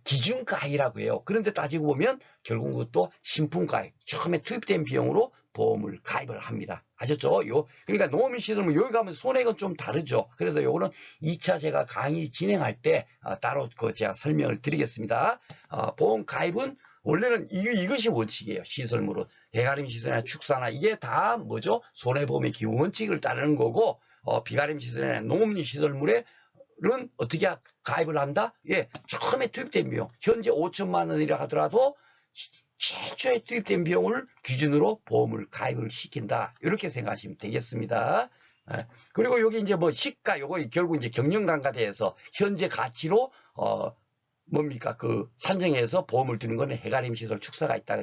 기준 가입이라고 해요. 그런데 따지고 보면 결국 그것도 신품 가입, 처음에 투입된 비용으로 보험을 가입을 합니다. 아셨죠? 그러니까 농업용 시설물 여기 가면 손해가 좀 다르죠. 그래서 요거는 2차 제가 강의 진행할 때 따로 제가 설명을 드리겠습니다. 보험 가입은 원래는 이것이 원칙이에요. 시설물은 대가림 시설이나 축사나 이게 다 뭐죠? 손해보험의 기본 원칙을 따르는 거고, 비가림 시설이나 농업용 시설물에 는 어떻게 가입을 한다? 예, 처음에 투입된 비용, 현재 5천만 원이라 하더라도 최초에 투입된 비용을 기준으로 보험을 가입을 시킨다. 이렇게 생각하시면 되겠습니다. 그리고 여기 이제 시가, 요거 결국 이제 경영감가대에서 현재 가치로 산정해서 보험을 드는 거는 해가림 시설 축사가 있다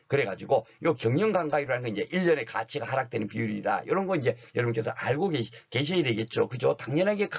그래가지고 요 경영감가율이라는 건 이제 1년에 가치가 하락되는 비율이다. 이런 거 이제 여러분께서 알고 계셔야 되겠죠. 그죠? 당연하게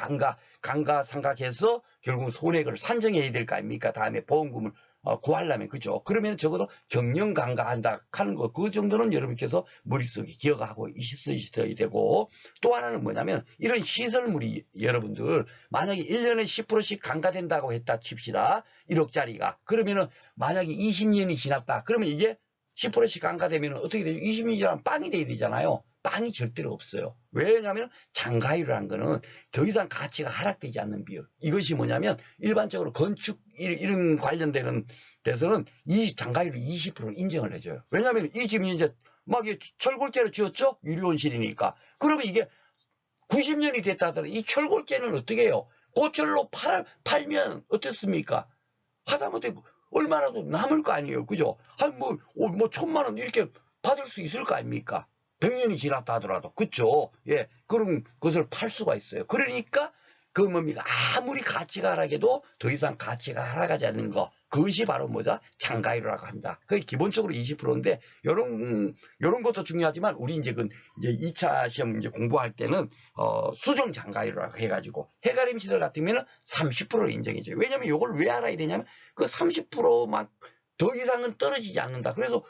감가상각해서 결국 손해를 산정해야 될 거 아닙니까? 다음에 보험금을 구하려면, 그죠? 그러면 적어도 경영감가한다 하는 거, 그 정도는 여러분께서 머릿속에 기억하고 있으셔야 되고, 또 하나는 뭐냐면 이런 시설물이 여러분들 만약에 1년에 10%씩 감가된다고 했다 칩시다. 1억짜리가. 그러면은 만약에 20년이 지났다. 그러면 이게 10%씩 감가되면 어떻게 되죠? 20년이 지나면 빵이 돼야 되잖아요. 빵이 절대로 없어요. 왜냐하면 장가율이라는 거는 더 이상 가치가 하락되지 않는 비율. 이것이 뭐냐면 일반적으로 건축 이런 관련되는 데서는 이 장가율을 20% 인정을 해줘요. 왜냐하면 이 집이 이제 철골재로 지었죠? 유리온실이니까. 그러면 이게 90년이 됐다 하더라도 이 철골재는 어떻게 해요? 고철로 팔면 어떻습니까? 하다못해 얼마라도 남을 거 아니에요. 그죠? 한 1,000만 원 이렇게 받을 수 있을 거 아닙니까? 100년이 지났다 하더라도. 그쵸? 예. 그런 것을 팔 수가 있어요. 그러니까 아무리 가치가 하락해도 더 이상 가치가 하락하지 않는 거. 그것이 바로 뭐죠? 장가율이라고 한다. 그게 기본적으로 20%인데, 요런 것도 중요하지만, 우리 이제 2차 시험 이제 공부할 때는, 수정 장가율이라고 해가지고, 해가림 시설 같으면 30%를 인정해줘요. 왜냐면 이걸 왜 알아야 되냐면, 그 30%만 더 이상은 떨어지지 않는다. 그래서,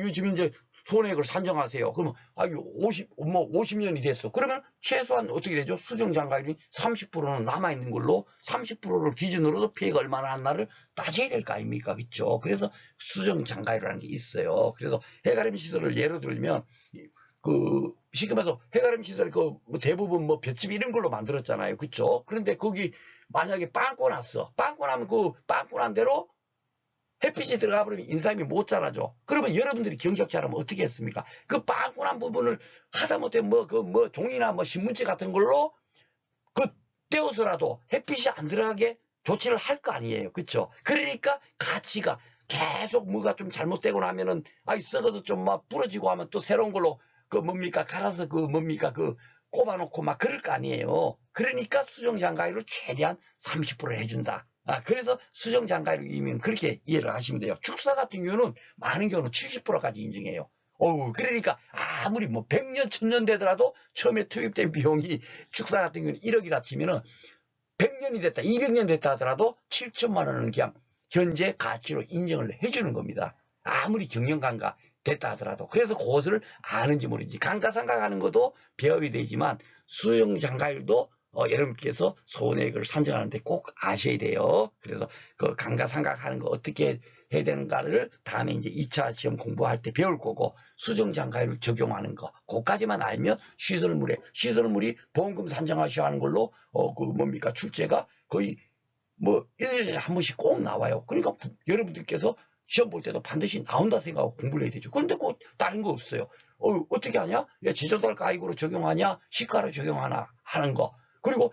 요즘 이제 손해액을 산정하세요. 그러면 50년이 됐어. 그러면 최소한 어떻게 되죠? 수정 장가율이 30%는 남아있는 걸로 30%를 기준으로도 피해가 얼마나 났나를 따져야 될 거 아닙니까? 그렇죠? 그래서 수정 장가율이라는 게 있어요. 그래서 해가림 시설을 예로 들면 쉽게 말해서 해가림 시설 대부분 볏짚 이런 걸로 만들었잖아요. 그렇죠? 그런데 거기 만약에 빵꾸 났어. 빵꾸 나면 빵꾸 난 대로 햇빛이 들어가 버리면 인삼이 못 자라죠. 그러면 여러분들이 경력자라면 어떻게 했습니까? 그 빵꾸난 부분을 하다못해 종이나 신문지 같은 걸로 떼어서라도 햇빛이 안 들어가게 조치를 할 거 아니에요. 그쵸? 그러니까 가치가 계속 뭐가 좀 잘못되고 나면은 썩어서 좀 부러지고 하면 또 새로운 걸로 갈아서 꼽아놓고 그럴 거 아니에요. 그러니까 수정장가율을 최대한 30% 해준다. 그래서 수정장가율이면 그렇게 이해를 하시면 돼요. 축사 같은 경우는 많은 경우는 70%까지 인정해요. 그러니까 아무리 100년, 1000년 되더라도 처음에 투입된 비용이 축사 같은 경우는 1억이라 치면은 100년이 됐다, 200년 됐다 하더라도 7천만 원은 그냥 현재 가치로 인정을 해주는 겁니다. 아무리 경영감가 됐다 하더라도. 그래서 그것을 아는지 모르는지. 감가상각하는 것도 배워야 되지만 수정장가율도 여러분께서 손해액을 산정하는데 꼭 아셔야 돼요. 그래서 그 감가상각하는 거 어떻게 해야 되는가를 다음에 이제 2차 시험 공부할 때 배울 거고, 수정장가율을 적용하는 거, 그까지만 알면 시설물이 보험금 산정하셔야 하는 걸로, 출제가 거의 뭐 1년에 한 번씩 꼭 나와요. 그러니까 여러분들께서 시험 볼 때도 반드시 나온다 생각하고 공부를 해야 되죠. 그런데 꼭 다른 거 없어요. 어떻게 하냐? 제조달 가액으로 적용하냐? 시가로 적용하나? 하는 거. 그리고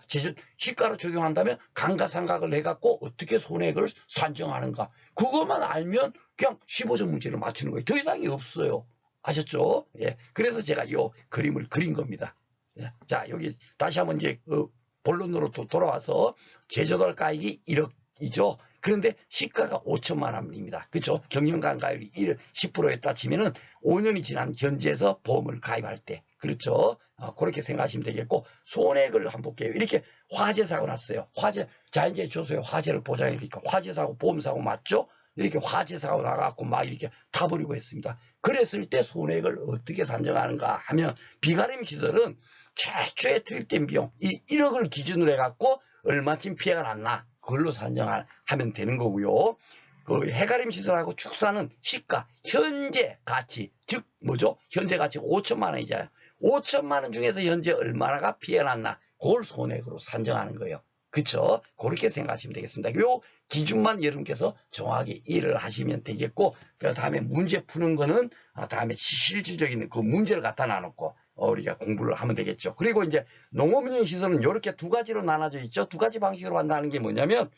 시가로 적용한다면 감가상각을 해갖고 어떻게 손해액을 산정하는가. 그것만 알면 그냥 15점 문제를 맞추는 거예요. 더 이상이 없어요. 아셨죠? 예. 그래서 제가 이 그림을 그린 겁니다. 예. 자, 여기 다시 한번 이제 본론으로 돌아와서 제조달 가액이 1억이죠. 그런데 시가가 5천만 원입니다. 그렇죠? 경영감가율이 10%였다 치면은 5년이 지난 현재에서 보험을 가입할 때, 그렇죠? 그렇게 생각하시면 되겠고, 손해액을 한번 볼게요. 이렇게 화재 사고 났어요. 자연재해 조소에 화재를 보장해니까 화재 사고, 보험 사고 맞죠? 이렇게 화재 사고 나갖고 막 이렇게 타버리고 했습니다. 그랬을 때 손해액을 어떻게 산정하는가 하면, 비가림 시설은 최초에 투입된 비용, 이 1억을 기준으로 해갖고 얼마쯤 피해가 났나, 그걸로 산정하면 되는 거고요. 그 해가림 시설하고 축사는 시가, 현재 가치, 즉 뭐죠? 현재 가치 5천만 원이잖아요. 5천만 원 중에서 현재 얼마나가 피해 났나, 그걸 손해액으로 산정하는 거예요. 그쵸? 그렇게 생각하시면 되겠습니다. 요 기준만 여러분께서 정확하게 이해를 하시면 되겠고, 그 다음에 문제 푸는 거는 다음에 실질적인 그 문제를 갖다 놔놓고 우리가 공부를 하면 되겠죠. 그리고 이제 농업운영 시설은 이렇게 두 가지로 나눠져 있죠. 두 가지 방식으로 한다는 게 뭐냐면,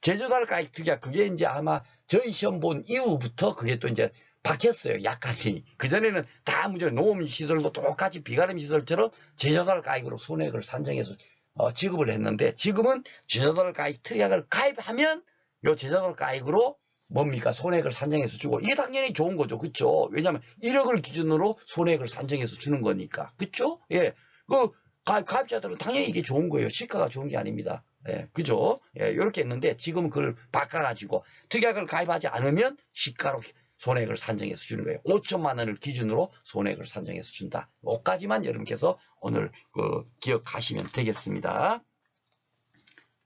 제조달 가액 특약, 그게 이제 아마 저희 시험 본 이후부터 그게 또 이제 바뀌었어요. 약간이. 그전에는 다 농업운영 시설도 똑같이 비가림 시설처럼 제조달 가액으로 손해액을 산정해서 지급을 했는데, 지금은 제조달 가액 특약을 가입하면 요 제조달 가액으로 뭡니까? 손해액을 산정해서 주고, 이게 당연히 좋은 거죠. 그쵸? 왜냐하면 1억을 기준으로 손해액을 산정해서 주는 거니까. 그쵸? 예. 가입자들은 당연히 이게 좋은 거예요. 시가가 좋은 게 아닙니다. 예. 그죠? 예. 이렇게 했는데, 지금은 그걸 바꿔가지고 특약을 가입하지 않으면 시가로 손해액을 산정해서 주는 거예요. 5천만 원을 기준으로 손해액을 산정해서 준다. 5가지만 여러분께서 오늘 기억하시면 되겠습니다.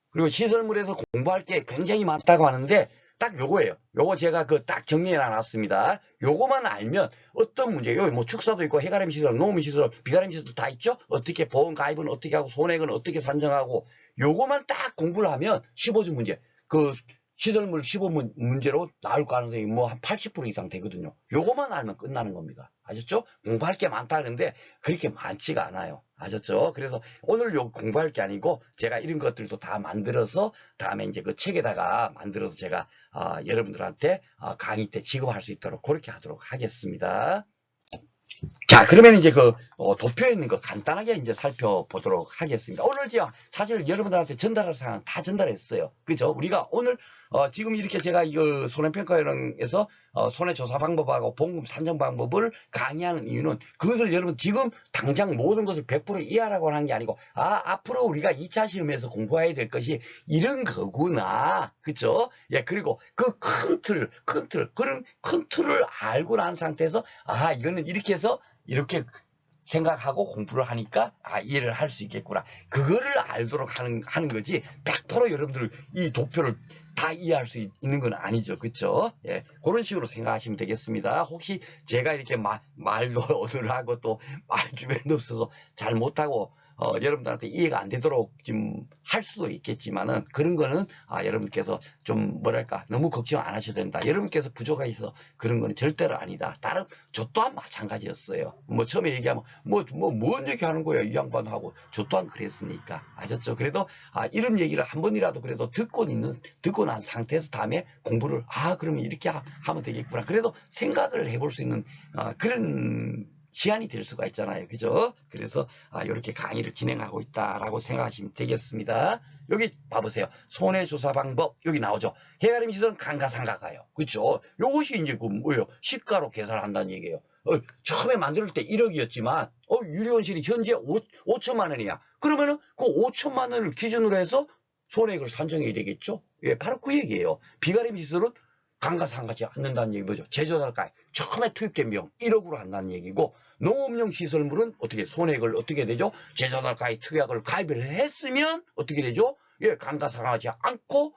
그리고 시설물에서 공부할 게 굉장히 많다고 하는데, 딱 요거예요. 요거 제가 딱 정리해 놨습니다. 요거만 알면 어떤 문제, 여기 뭐 축사도 있고, 해가림 시설, 농업 시설, 비가림 시설도 다 있죠? 어떻게 보험 가입은 어떻게 하고, 손해액은 어떻게 산정하고, 요거만 딱 공부를 하면 15점 문제, 시설물 15문 문제로 나올 가능성이 뭐 한 80% 이상 되거든요. 요거만 알면 끝나는 겁니다. 아셨죠? 공부할 게 많다는데 그렇게 많지가 않아요. 아셨죠? 그래서 오늘 요 공부할 게 아니고, 제가 이런 것들도 다 만들어서 다음에 이제 그 책에다가 만들어서 제가 여러분들한테 강의 때 지급할 수 있도록 그렇게 하도록 하겠습니다. 자, 그러면 이제 도표에 있는 거 간단하게 이제 살펴보도록 하겠습니다. 오늘 제가 사실 여러분들한테 전달할 사항은 다 전달했어요. 그죠? 우리가 오늘 지금 이렇게 제가 이거 손해평가원에서 손해조사 방법하고 보험금 산정 방법을 강의하는 이유는, 그것을 여러분 지금 당장 모든 것을 100% 이해하라고 하는 게 아니고, 앞으로 우리가 2차 시험에서 공부해야 될 것이 이런 거구나. 그죠? 예, 그리고 그 그런 큰 틀을 알고 난 상태에서, 이거는 이렇게 해서 이렇게 생각하고 공부를 하니까 이해를 할 수 있겠구나. 그거를 알도록 하는 거지, 100% 여러분들 이 도표를 다 이해할 수 있는 건 아니죠. 그쵸? 예, 그런 식으로 생각하시면 되겠습니다. 혹시 제가 이렇게 말로 오늘 하고 또 말 주변도 없어서 잘 못하고 여러분들한테 이해가 안 되도록 지금 할 수도 있겠지만은, 그런 거는 여러분께서 좀 뭐랄까 너무 걱정 안 하셔도 된다. 여러분께서 부족해서 그런 거는 절대로 아니다. 다른 저 또한 마찬가지였어요. 뭐 처음에 얘기하면 뭔 얘기 하는 거야 이 양반하고, 저 또한 그랬으니까. 아셨죠? 그래도 이런 얘기를 한 번이라도 그래도 듣고 난 상태에서 다음에 공부를 그러면 이렇게 하면 되겠구나. 그래도 생각을 해볼 수 있는 그런 시간이 될 수가 있잖아요. 그죠? 그래서 이렇게 강의를 진행하고 있다라고 생각하시면 되겠습니다. 여기 봐보세요. 손해조사 방법 여기 나오죠. 해가림 시설은 감가상각가요. 그렇죠? 요것이 이제 뭐예요? 시가로 계산한다는 얘기예요. 처음에 만들 때 1억이었지만 유리원실이 현재 5천만 원이야. 그러면은 그 5천만 원을 기준으로 해서 손해액을 산정해야 되겠죠? 예, 바로 그 얘기예요. 비가림 시설은 감가상각하지 않는다는 얘기 뭐죠? 제조달가에 처음에 투입된 비용 1억으로 한다는 얘기고, 농업용 시설물은 어떻게 손해액을 어떻게 되죠? 제조달가에 특약을 가입을 했으면 어떻게 되죠? 예, 감가상각하지 않고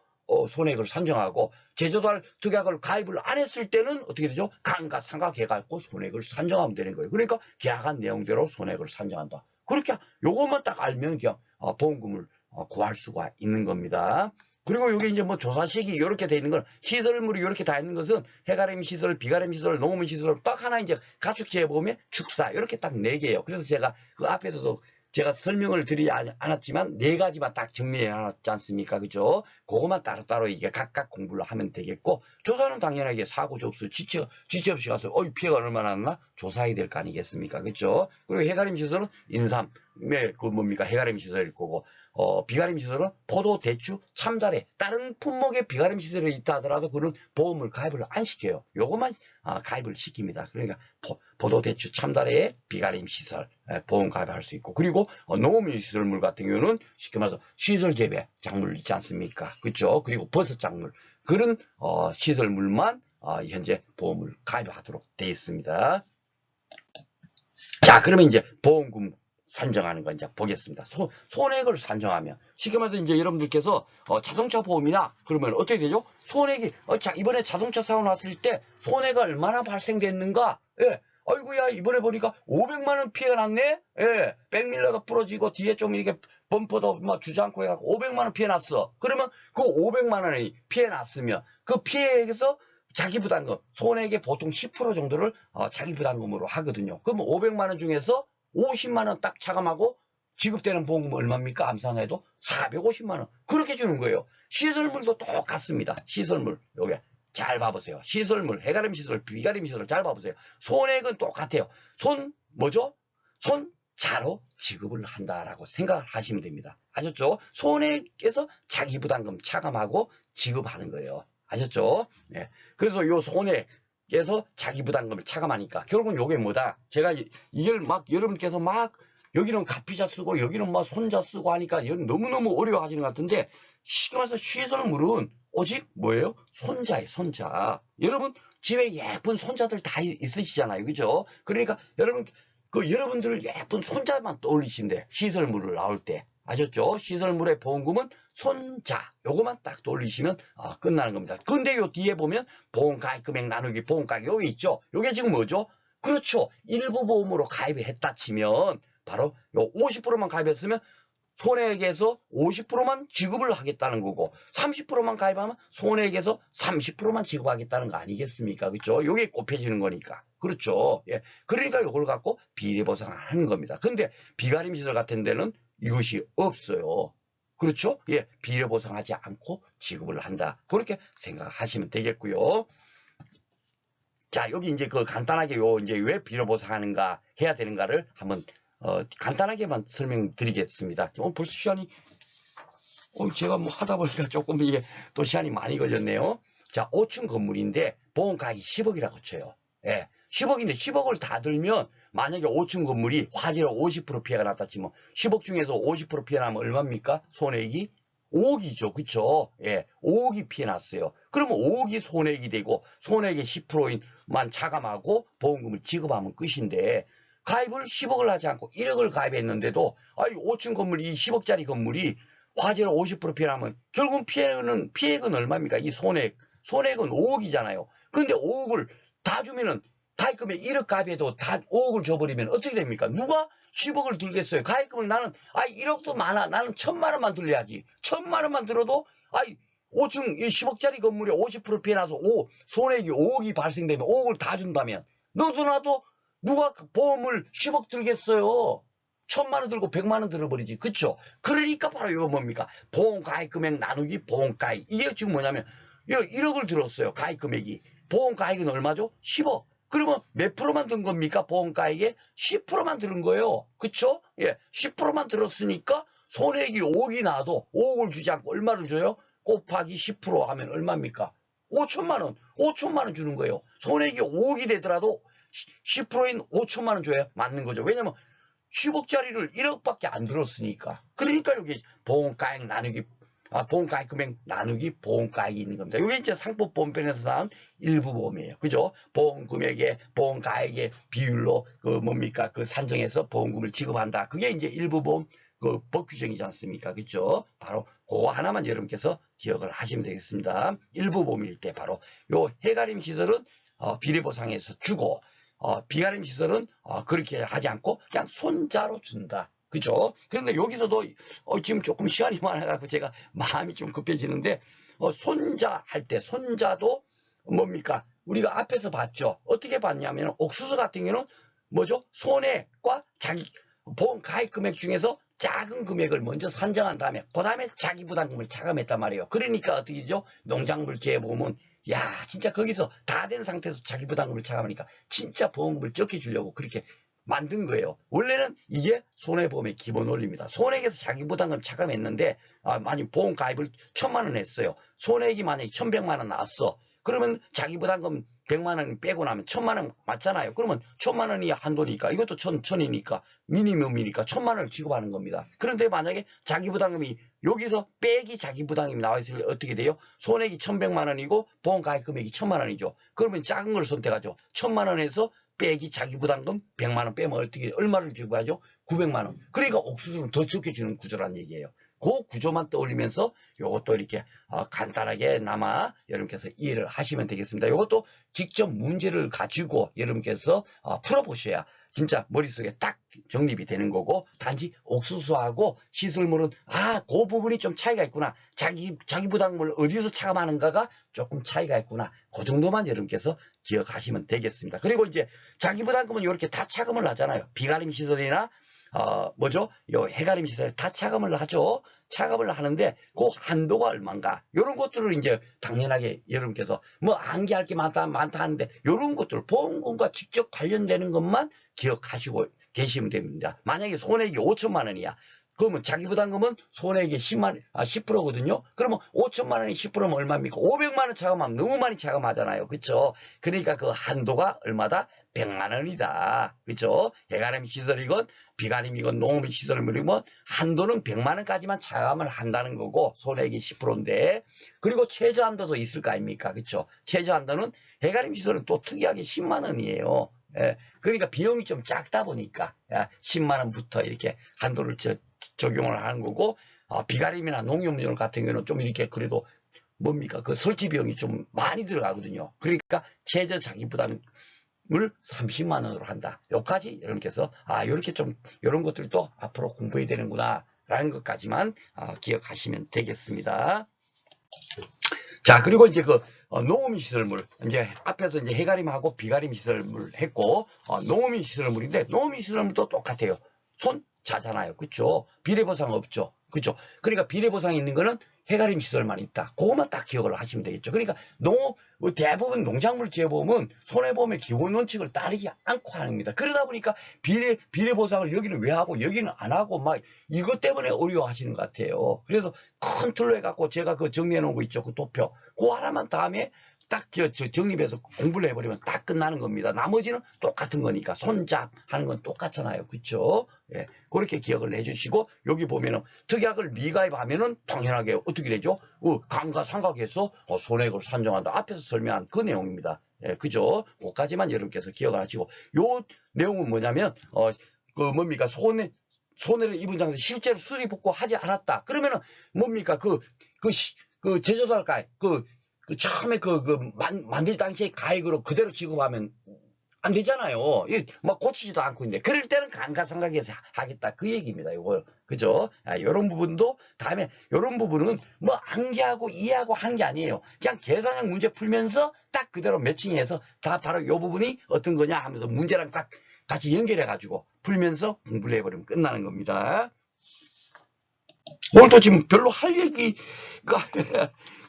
손해액을 산정하고, 제조달 특약을 가입을 안 했을 때는 어떻게 되죠? 감가상각해갖고 손해액을 산정하면 되는 거예요. 그러니까 계약한 내용대로 손해액을 산정한다. 그렇게 요것만 딱 알면 그냥 보험금을 구할 수가 있는 겁니다. 그리고 여기 이제 뭐 조사식이 이렇게 돼 있는 건, 시설물이 이렇게 다 있는 것은 해가림 시설, 비가림 시설, 농업용 시설 딱 하나 이제 가축지에 보면 축사 이렇게 딱 4개예요. 그래서 제가 그 앞에서도 제가 설명을 드리지 않았지만 4가지만 딱 정리해 놨지 않습니까? 그죠? 그것만 따로따로 이게 각각 공부를 하면 되겠고, 조사는 당연하게 사고 접수 지체 없이 가서 피해가 얼마나 났나 조사해야 될 거 아니겠습니까? 그죠? 그리고 해가림 시설은 인삼, 그 뭡니까? 해가림 시설일 거고, 비가림 시설은 포도, 대추, 참다래, 다른 품목의 비가림 시설이 있다 하더라도 그런 보험을 가입을 안 시켜요. 요것만 가입을 시킵니다. 그러니까 포도, 대추, 참다래의 비가림 시설 보험 가입할 수 있고, 그리고 농업용 시설물 같은 경우는 쉽게 말해서 시설 재배 작물 있지 않습니까? 그렇죠? 그리고 버섯 작물, 그런 시설물만 현재 보험을 가입하도록 되어 있습니다. 자, 그러면 이제 보험금 산정하는 거 이제 보겠습니다. 손해액을 산정하면, 쉽게 말해서 이제 여러분들께서 자동차 보험이나 그러면 어떻게 되죠? 손해액이 자, 이번에 자동차 사고 났을 때 손해가 얼마나 발생됐는가? 예. 아이고야, 이번에 보니까 500만 원 피해가 났네. 예. 백밀러가 부러지고 뒤에 좀 이렇게 범퍼도 막 주저앉고 해갖고 500만 원 피해 났어. 그러면 그 500만 원이 피해 났으면 그 피해액에서 자기 부담금, 손해액의 보통 10% 정도를 자기 부담금으로 하거든요. 그러면 500만 원 중에서 50만 원 딱 차감하고 지급되는 보험금 얼마입니까? 암산해도 450만 원. 그렇게 주는 거예요. 시설물도 똑같습니다. 시설물, 요게 잘 봐보세요. 시설물, 해가림 시설, 비가림 시설 잘 봐보세요. 손해액은 똑같아요. 뭐죠? 손자로 지급을 한다라고 생각을 하시면 됩니다. 아셨죠? 손해액에서 자기 부담금 차감하고 지급하는 거예요. 아셨죠? 네. 그래서 요 손해액에서 자기 부담금을 차감하니까 결국은 요게 뭐다? 제가 이걸 막 여러분께서 막 여기는 가피자 쓰고 여기는 막 손자 쓰고 하니까 너무너무 어려워하시는 것 같은데, 쉽게 말해서 시설물은 오직 뭐예요? 손자예요, 손자. 여러분 집에 예쁜 손자들 다 있으시잖아요. 그죠? 그러니까 여러분들 예쁜 손자만 떠올리신대. 시설물을 나올 때. 아셨죠? 시설물의 보험금은 손자, 요거만 딱 돌리시면 끝나는 겁니다. 근데 요 뒤에 보면 보험가입 금액 나누기 보험가입 여기 있죠? 요게 지금 뭐죠? 그렇죠. 일부 보험으로 가입을 했다 치면 바로 요 50%만 가입했으면 손해액에서 50%만 지급을 하겠다는 거고, 30%만 가입하면 손해액에서 30%만 지급하겠다는 거 아니겠습니까? 그렇죠? 요게 곱해지는 거니까. 그렇죠? 예. 그러니까 요걸 갖고 비례 보상을 하는 겁니다. 근데 비가림 시설 같은 데는 이것이 없어요. 그렇죠? 예. 비례 보상하지 않고 지급을 한다. 그렇게 생각하시면 되겠고요. 자, 여기 이제 그 간단하게 이제 왜 비례 보상하는가 해야 되는가를 한번 간단하게만 설명드리겠습니다. 벌써 시간이 제가 뭐 하다 보니까 조금 이게 또 시간이 많이 걸렸네요. 자, 5층 건물인데 보험가액이 10억이라고 쳐요. 예, 10억인데 10억을 다 들면 만약에 5층 건물이 화재로 50% 피해가 났다 치면 10억 중에서 50% 피해 나면 얼마입니까? 손해액이 5억이죠. 그쵸? 예, 5억이 피해 났어요. 그러면 5억이 손해액이 되고 손해액의 10%만 차감하고 보험금을 지급하면 끝인데, 가입을 10억을 하지 않고 1억을 가입했는데도 5층 건물, 이 10억짜리 건물이 화재로 50% 피해 나면 결국 피해액은 얼마입니까? 이 손해액은 5억이잖아요. 근데 5억을 다 주면은 가입금액 1억 가입해도 다 5억을 줘버리면 어떻게 됩니까? 누가 10억을 들겠어요? 가입금액 나는 1억도 많아. 나는 1,000만 원만 들려야지. 1,000만 원만 들어도 5층 이 10억짜리 건물에 50% 피해 나서 손해액이 5억이 발생되면 5억을 다 준다면 너도 나도 누가 보험을 10억 들겠어요? 1,000만 원 들고 100만 원 들어버리지. 그쵸? 그러니까 바로 이거 뭡니까? 보험 가입 금액 나누기 보험 가입. 이게 지금 뭐냐면 1억을 들었어요. 가입 금액이. 보험 가입은 얼마죠? 10억. 그러면 몇 프로만 든 겁니까? 보험 가입에 10%만 들은 거예요. 그쵸? 예, 10%만 들었으니까 손해액이 5억이 나와도 5억을 주지 않고 얼마를 줘요? 곱하기 10% 하면 얼마입니까? 5천만 원. 5천만 원 주는 거예요. 손해액이 5억이 되더라도 10%인 5천만 원 줘야 맞는 거죠. 왜냐면 10억짜리를 1억밖에 안 들었으니까. 그러니까 여기 보험가액 나누기 보험가액 금액 나누기 보험가액이 있는 겁니다. 이게 이제 상법 보험편에서 나온 일부 보험이에요. 그죠? 보험 금액의 보험가액의 비율로 뭡니까? 산정해서 보험금을 지급한다. 그게 이제 일부 보험 법 규정이지 않습니까? 그죠? 바로 그거 하나만 여러분께서 기억을 하시면 되겠습니다. 일부 보험일 때 바로 요 해가림 시설은 비례보상에서 주고 비가림 시설은 그렇게 하지 않고 그냥 손자로 준다. 그죠? 그런데 여기서도 지금 조금 시간이 많아가지고 제가 마음이 좀 급해지는데 손자 할 때 손자도 뭡니까? 우리가 앞에서 봤죠. 어떻게 봤냐면 옥수수 같은 경우는 뭐죠? 손해과 자기 보험 가입 금액 중에서 작은 금액을 먼저 산정한 다음에 그 다음에 자기 부담금을 차감했단 말이에요. 그러니까 어떻게 되죠? 농작물 기회보험은 야 진짜 거기서 다 된 상태에서 자기 부담금을 차감하니까 진짜 보험금을 적게 주려고 그렇게 만든 거예요. 원래는 이게 손해보험의 기본 원리입니다. 손해액에서 자기 부담금 차감했는데 만약 보험 가입을 1,000만 원 했어요. 손해액이 만약에 1,100만 원 나왔어. 그러면 자기 부담금 100만 원 빼고 나면 1,000만 원 맞잖아요. 그러면 1,000만 원이 한도니까 이것도 1,000이니까 미니멈이니까 1,000만 원을 지급하는 겁니다. 그런데 만약에 자기 부담금이 여기서 빼기 자기 부담금이 나와 있을 때 어떻게 돼요? 손해액이 1,100만 원이고 보험 가입 금액이 1,000만 원이죠. 그러면 작은 걸 선택하죠. 1,000만 원에서 빼기 자기 부담금 100만 원 빼면 어떻게 얼마를 지급하죠? 900만 원. 그러니까 옥수수는 더 적게 주는 구조란 얘기예요. 그 구조만 떠올리면서 이것도 이렇게 간단하게나마 여러분께서 이해를 하시면 되겠습니다. 이것도 직접 문제를 가지고 여러분께서 풀어보셔야 진짜 머릿속에 딱 정립이 되는 거고, 단지 옥수수하고 시설물은 그 부분이 좀 차이가 있구나, 자기 부담금을 어디서 차감하는가가 조금 차이가 있구나, 그 정도만 여러분께서 기억하시면 되겠습니다. 그리고 이제 자기 부담금은 이렇게 다 차감을 하잖아요. 비가림 시설이나 뭐죠? 요 해가림 시설에 다 차감을 하죠. 차감을 하는데 그 한도가 얼마인가? 이런 것들을 이제 당연하게 여러분께서 뭐 암기할 게 많다 하는데 이런 것들 보험금과 직접 관련되는 것만 기억하시고 계시면 됩니다. 만약에 손해액이 5천만 원이야. 그러면 자기 부담금은 손해액의 10%거든요. 그러면 5천만 원이 10%면 얼마입니까? 500만 원 차감하면 너무 많이 차감하잖아요. 그렇죠? 그러니까 그 한도가 얼마다? 100만 원이다. 그렇죠? 해가림 시설이건 비가림이건 농업 시설물이건 한도는 100만 원까지만 차감을 한다는 거고, 손해액이 10%인데, 그리고 최저 한도도 있을 거 아닙니까? 그렇죠? 최저 한도는 해가림 시설은 또 특이하게 10만 원이에요. 그러니까 비용이 좀 작다 보니까 10만 원부터 이렇게 한도를 적용을 하는 거고, 비가림이나 농협물 같은 경우는 좀 이렇게 그래도 뭡니까? 그 설치 비용이 좀 많이 들어가거든요. 그러니까 최저 자기 부담을 30만 원으로 한다. 여기까지 여러분께서 이렇게 좀 이런 것들도 앞으로 공부해야 되는구나 라는 것까지만 기억하시면 되겠습니다. 자, 그리고 이제 농어민 시설물, 이제 앞에서 이제 해가림하고 비가림 시설물 했고, 농어민 시설물인데, 농어민 시설물도 똑같아요. 손자잖아요. 그쵸? 비례보상 없죠. 그쵸? 그러니까 비례보상이 있는 거는 해가림 시설만 있다. 그것만 딱 기억을 하시면 되겠죠. 그러니까 대부분 농작물 재보험은 손해보험의 기본 원칙을 따르지 않고 하는 겁니다. 그러다 보니까 비례보상을 여기는 왜 하고 여기는 안 하고 막 이것 때문에 어려워하시는 것 같아요. 그래서 큰 틀로 해갖고 제가 정리해 놓은 거 있죠. 그 도표. 그 하나만 다음에 딱 정립해서 공부를 해버리면 딱 끝나는 겁니다. 나머지는 똑같은 거니까. 손잡 하는 건 똑같잖아요. 그쵸? 예. 그렇게 기억을 해주시고, 여기 보면은 특약을 미가입하면은 당연하게 어떻게 되죠? 감가상각해서 손해액을 산정한다. 앞에서 설명한 그 내용입니다. 예, 그죠? 그까지만 여러분께서 기억을 하시고, 요 내용은 뭐냐면, 뭡니까? 손해를 입은 장소 실제로 수리 복구하지 않았다. 그러면은 뭡니까? 제조사가액, 처음에 만들 당시에 가액으로 그대로 지급하면 안 되잖아요. 막 고치지도 않고 있는데, 그럴 때는 감가상각해서 하겠다. 그 얘기입니다. 이거. 그죠? 요런 부분도, 다음에 요런 부분은 뭐 암기하고 이해하고 하는 게 아니에요. 그냥 계산형 문제 풀면서 딱 그대로 매칭해서 다 바로 요 부분이 어떤 거냐 하면서 문제랑 딱 같이 연결해가지고 풀면서 공부를 해버리면 끝나는 겁니다. 오늘도 지금 별로 할 얘기가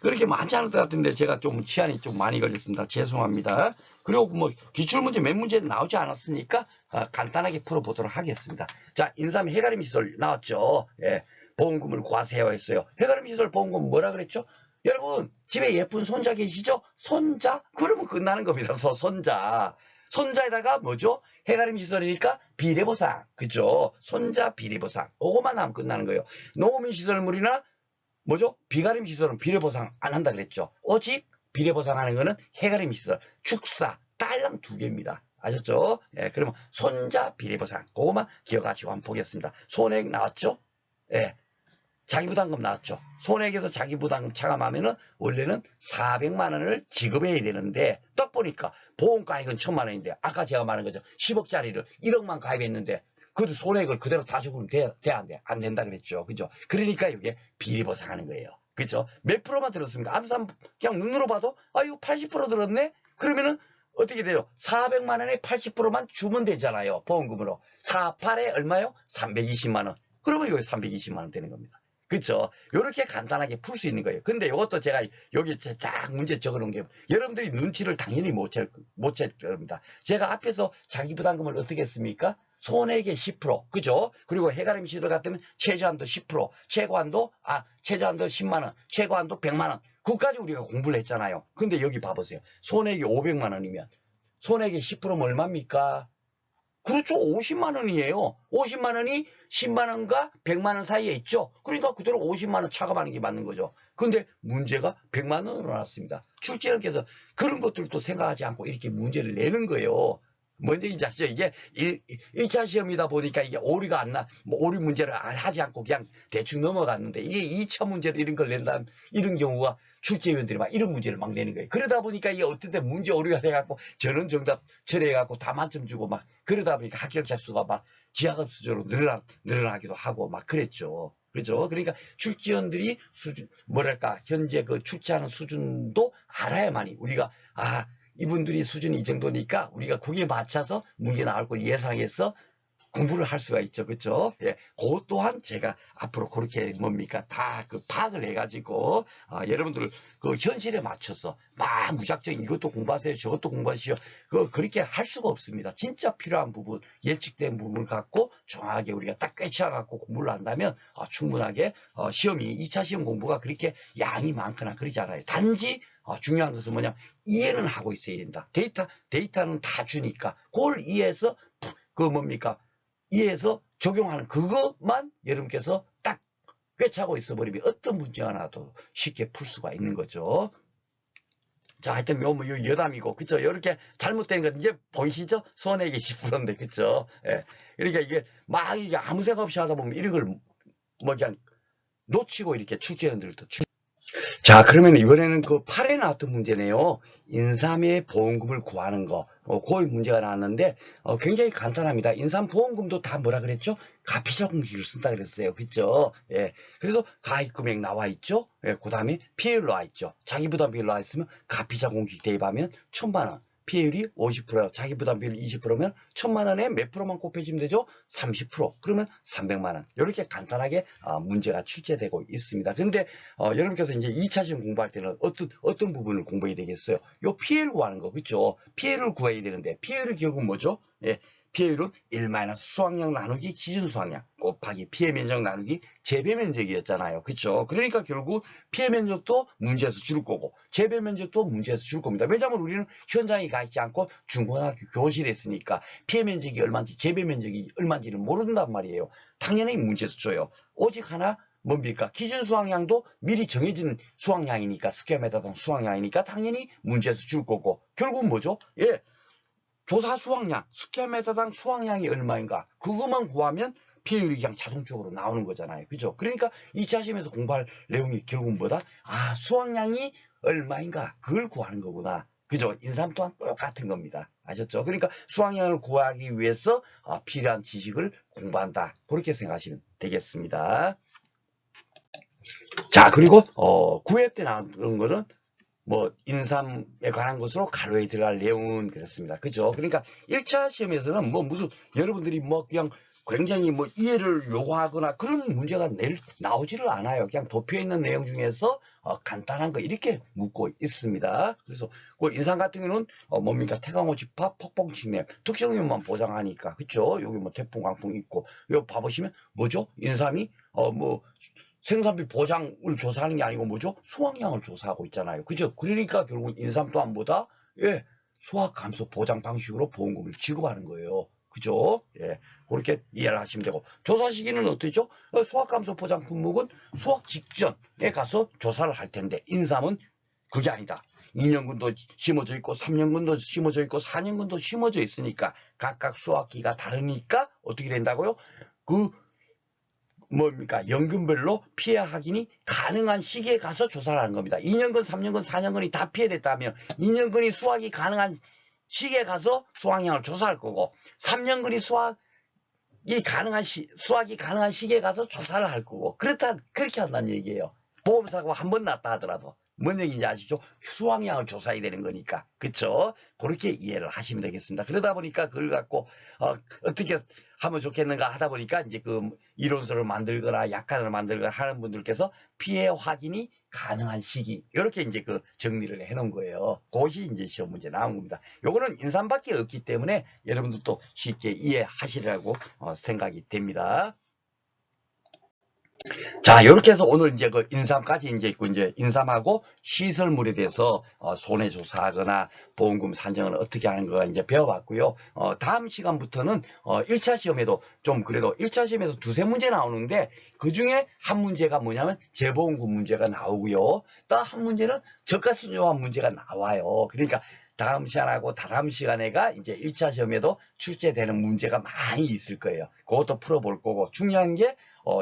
그렇게 많지 않을 것 같은데 제가 좀 시간이 좀 많이 걸렸습니다. 죄송합니다. 그리고 뭐 기출문제 몇 문제 나오지 않았으니까 간단하게 풀어보도록 하겠습니다. 자, 인삼 해가림 시설 나왔죠. 예, 보험금을 과세요 했어요. 해가림 시설 보험금 뭐라 그랬죠? 여러분 집에 예쁜 손자 계시죠? 손자? 그러면 끝나는 겁니다. 손자에다가 뭐죠? 해가림 시설이니까 비례보상. 그죠? 손자 비례보상. 그거만 하면 끝나는 거예요. 농어민 시설물이나 뭐죠? 비가림 시설은 비례보상 안 한다 그랬죠. 오직 비례보상하는 거는 해가림 시설, 축사, 딸랑 2개입니다. 아셨죠? 예, 그러면 손자 비례보상 그거만 기억하시고 한번 보겠습니다. 손해액 나왔죠? 예, 자기부담금 나왔죠. 손해액에서 자기부담금 차감하면은 원래는 400만 원을 지급해야 되는데 딱 보니까 보험가액은 1000만 원인데 아까 제가 말한 거죠. 10억짜리를 1억만 가입했는데 그 손해액을 그대로 다 주면 돼, 안 돼? 안 된다 그랬죠. 그죠? 그러니까 이게 비례보상하는 거예요. 그죠? 몇 프로만 들었습니까? 암산 그냥 눈으로 봐도 아 이거 80% 들었네? 그러면은 어떻게 돼요? 400만 원에 80%만 주면 되잖아요. 보험금으로. 48에 얼마요? 320만 원. 그러면 여기 320만 원 되는 겁니다. 그쵸? 요렇게 간단하게 풀 수 있는 거예요. 근데 이것도 제가 여기 쫙 문제 적어 놓은 게 여러분들이 눈치를 당연히 못 챌 겁니다. 제가 앞에서 자기부담금을 어떻게 했습니까? 손해액의 10%, 그죠? 그리고 해가림 시설 같으면 최저한도 10%, 최저한도 10만 원, 최고한도 100만 원. 그까지 우리가 공부를 했잖아요. 근데 여기 봐보세요. 손해액이 500만 원이면 손해액의 10%면 얼마입니까? 그렇죠. 50만 원이에요. 50만 원이 10만 원과 100만 원 사이에 있죠. 그러니까 그대로 50만 원 차감하는 게 맞는 거죠. 근데 문제가 100만 원으로 나왔습니다. 출제원께서 그런 것들도 생각하지 않고 이렇게 문제를 내는 거예요. 뭔지 아시죠? 이게 1차 시험이다 보니까 이게 오류가 안 나, 뭐 오류 문제를 하지 않고 그냥 대충 넘어갔는데 이게 2차 문제를 이런 걸 낸다는 이런 경우가 출제위원들이 막 이런 문제를 막 내는 거예요. 그러다 보니까 이게 어떤 때 문제 오류가 돼갖고 전원 정답 처리해갖고 다 만점 주고 막 그러다 보니까 합격자 수가 막 기하급 수저로 늘어나기도 하고 막 그랬죠. 그렇죠? 그러니까 출제원들이 수준, 뭐랄까, 현재 그 출제하는 수준도 알아야만이 우리가, 이분들이 수준이 이 정도니까 우리가 거기에 맞춰서 문제 나올 걸 예상해서 공부를 할 수가 있죠. 그렇죠? 예. 그것 또한 제가 앞으로 그렇게 뭡니까? 다 그 파악을 해가지고, 여러분들 그 현실에 맞춰서 막 무작정 이것도 공부하세요. 저것도 공부하시오. 그렇게 할 수가 없습니다. 진짜 필요한 부분, 예측된 부분을 갖고 정확하게 우리가 딱 꿰쳐갖고 공부를 한다면, 충분하게, 시험이, 2차 시험 공부가 그렇게 양이 많거나 그러지 않아요. 단지, 중요한 것은 뭐냐, 이해는 하고 있어야 된다. 데이터는 다 주니까, 그걸 이해해서, 뭡니까? 이해해서 적용하는 그것만 여러분께서 딱 꿰차고 있어버리면 어떤 문제가 나도 쉽게 풀 수가 있는 거죠. 자, 하여튼 요 여담이고, 그쵸? 이렇게 잘못된 건 이제 보이시죠? 손해액이 10%인데, 그쵸? 예. 그러니까 이게 막 이게 아무 생각 없이 하다 보면 이런 걸 뭐 그냥 놓치고 이렇게 출제원들도 자, 그러면 이번에는 그 8에 나왔던 문제네요. 인삼의 보험금을 구하는 거. 그 문제가 나왔는데, 굉장히 간단합니다. 인삼보험금도 다 뭐라 그랬죠? 가피자 공식을 쓴다 그랬어요. 그죠? 예. 그래서 가입금액 나와 있죠? 예. 그 다음에 피해율 나와 있죠. 자기부담비율 나와 있으면 가피자 공식 대입하면 1000만원. 피해율이 50%, 자기부담비율 20%면 1000만 원에 몇 프로만 곱해주면 되죠? 30%. 그러면 300만 원. 이렇게 간단하게 문제가 출제되고 있습니다. 근데 여러분께서 이제 2차 시험 공부할 때는 어떤 부분을 공부해야 되겠어요? 요 피해를 구하는 거, 그렇죠? 피해를 구해야 되는데 피해율이 결국 뭐죠? 예. 피해율은 1 수확량 나누기 기준 수확량 곱하기 피해 면적 나누기 재배 면적이었잖아요. 그렇죠? 그러니까 결국 피해 면적도 문제에서 줄 거고 재배 면적도 문제에서 줄 겁니다. 왜냐하면 우리는 현장에 가 있지 않고 중고등학교 교실에 있으니까 피해 면적이 얼마인지 재배 면적이 얼마인지를 모른단 말이에요. 당연히 문제에서 줘요. 오직 하나 뭡니까? 기준 수확량도 미리 정해진 수확량이니까 스퀘어미터당 수확량이니까 당연히 문제에서 줄 거고 결국 뭐죠? 예. 조사 수확량, 스퀘어미터당 수확량이 얼마인가 그것만 구하면 피해율이 그냥 자동적으로 나오는 거잖아요. 그죠? 그러니까 2차 시험에서 공부할 내용이 결국은 뭐다? 수확량이 얼마인가 그걸 구하는 거구나. 그죠? 인삼 또한 똑같은 겁니다. 아셨죠? 그러니까 수확량을 구하기 위해서 필요한 지식을 공부한다. 그렇게 생각하시면 되겠습니다. 자, 그리고 9회 때 나온 거는 뭐 인삼에 관한 것으로 가로에 들어갈 내용은 그렇습니다. 그죠? 그러니까 1차 시험에서는 뭐 무슨 여러분들이 뭐 그냥 굉장히 뭐 이해를 요구하거나 그런 문제가 나오지를 않아요. 그냥 도표에 있는 내용 중에서 간단한 거 이렇게 묻고 있습니다. 그래서 그 인삼 같은 경우는 뭡니까? 태강호 집합 폭풍 침례 특정이온만 보장하니까 그죠? 여기 뭐 태풍 강풍 있고 여기 봐보시면 뭐죠? 인삼이 뭐 생산비 보장을 조사하는 게 아니고 뭐죠? 수확량을 조사하고 있잖아요. 그죠? 그러니까 결국 인삼 또한 뭐다? 예, 수확 감소 보장 방식으로 보험금을 지급하는 거예요. 그죠? 예. 그렇게 이해를 하시면 되고. 조사 시기는 어떻죠? 수확감소 포장 품목은 수확 직전에 가서 조사를 할 텐데, 인삼은 그게 아니다. 2년근도 심어져 있고 3년근도 심어져 있고 4년근도 심어져 있으니까 각각 수확기가 다르니까 어떻게 된다고요? 그 뭡니까? 연근별로 피해 확인이 가능한 시기에 가서 조사를 하는 겁니다. 2년근, 3년근, 4년근이 다 피해됐다면 2년근이 수확이 가능한 시기에 가서 수확량을 조사할 거고 3년근이 수확이 가능한 시기에 가서 조사를 할 거고 그렇게 한다는 얘기예요. 보험사고 한 번 났다 하더라도 뭔 얘기인지 아시죠? 수확량을 조사해야 되는 거니까. 그쵸? 그렇게 이해를 하시면 되겠습니다. 그러다 보니까 그걸 갖고 어떻게 하면 좋겠는가 하다 보니까 이제 그 이론서를 만들거나 약관을 만들거나 하는 분들께서 피해 확인이 가능한 시기 이렇게 이제 그 정리를 해 놓은 거예요. 그것이 이제 시험 문제 나온 겁니다. 요거는 인삼밖에 없기 때문에 여러분들도 쉽게 이해하시리라고 생각이 됩니다. 자, 이렇게 해서 오늘 이제 그 인삼까지 이제 있고, 이제 인삼하고 시설물에 대해서 손해조사하거나 보험금 산정을 어떻게 하는 거 이제 배워봤고요. 다음 시간부터는 1차 시험에도 좀 그래도 1차 시험에서 두세 문제 나오는데 그 중에 한 문제가 뭐냐면 재보험금 문제가 나오고요. 또 한 문제는 저가순조합 문제가 나와요. 그러니까 다음 시간하고 다다음 시간에가 이제 1차 시험에도 출제되는 문제가 많이 있을 거예요. 그것도 풀어볼 거고 중요한 게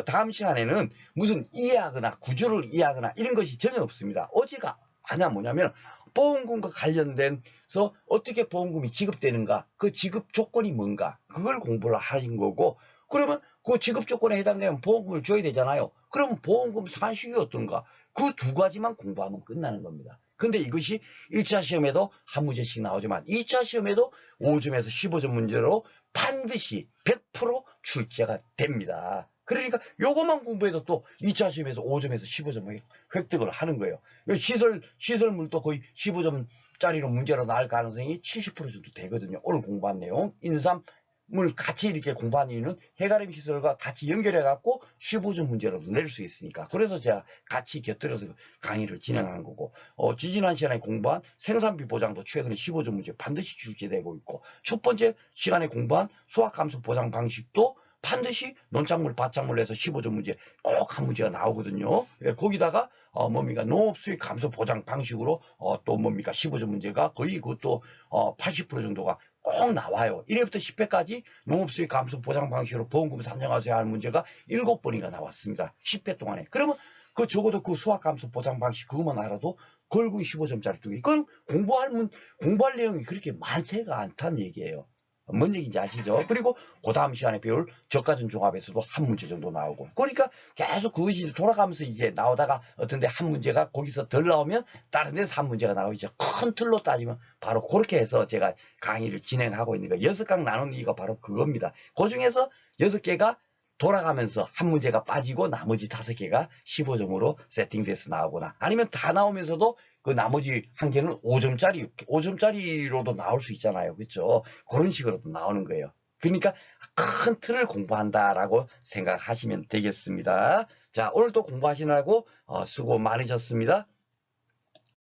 다음 시간에는 무슨 이해하거나 구조를 이해하거나 이런 것이 전혀 없습니다. 어제가 하나 뭐냐면 보험금과 관련돼서 어떻게 보험금이 지급되는가, 그 지급 조건이 뭔가, 그걸 공부를 하신 거고, 그러면 그 지급 조건에 해당되면 보험금을 줘야 되잖아요. 그럼 보험금 산식이 어떤가, 그 두 가지만 공부하면 끝나는 겁니다. 근데 이것이 1차 시험에도 한 문제씩 나오지만 2차 시험에도 5점에서 15점 문제로 반드시 100% 출제가 됩니다. 그러니까 요것만 공부해도 또 2차 시험에서 5점에서 15점을 획득을 하는 거예요. 시설물도 거의 15점짜리로 문제로 나올 가능성이 70% 정도 되거든요. 오늘 공부한 내용. 인삼을 같이 이렇게 공부한 이유는 해가림 시설과 같이 연결해갖고 15점 문제로도 낼 수 있으니까. 그래서 제가 같이 곁들여서 강의를 진행한 거고, 지지난 시간에 공부한 생산비 보장도 최근에 15점 문제 반드시 출제되고 있고, 첫 번째 시간에 공부한 수확감소 보장 방식도 반드시 논작물, 밭작물로 해서 15점 문제 꼭 한 문제가 나오거든요. 거기다가 뭡니까 농업 수익 감소 보장 방식으로 또 뭡니까 15점 문제가 거의 그것도 80% 정도가 꼭 나와요. 1회부터 10회까지 농업 수익 감소 보장 방식으로 보험금 산정하셔야 하는 문제가 7번이나 나왔습니다. 10회 동안에. 그러면 그 적어도 그 수확 감소 보장 방식 그것만 알아도 걸고 15점짜리 두 개. 그럼 공부할 내용이 그렇게 많지가 않다는 얘기예요. 뭔 얘기인지 아시죠? 그리고 그 다음 시간에 배울 저가전 종합에서도 한 문제 정도 나오고, 그러니까 계속 그것이 돌아가면서 이제 나오다가 어떤데 한 문제가 거기서 덜 나오면 다른 데서 한 문제가 나오고, 이제 큰 틀로 따지면 바로 그렇게 해서 제가 강의를 진행하고 있는 거예요. 6강 나눈 이유가 바로 그겁니다. 그 중에서 6개가 돌아가면서 한 문제가 빠지고 나머지 5개가 15점으로 세팅돼서 나오거나, 아니면 다 나오면서도 그 나머지 한 개는 5점짜리로도 나올 수 있잖아요. 그렇죠? 그런 식으로도 나오는 거예요. 그러니까 큰 틀을 공부한다라고 생각하시면 되겠습니다. 자, 오늘도 공부하시느라고 수고 많으셨습니다.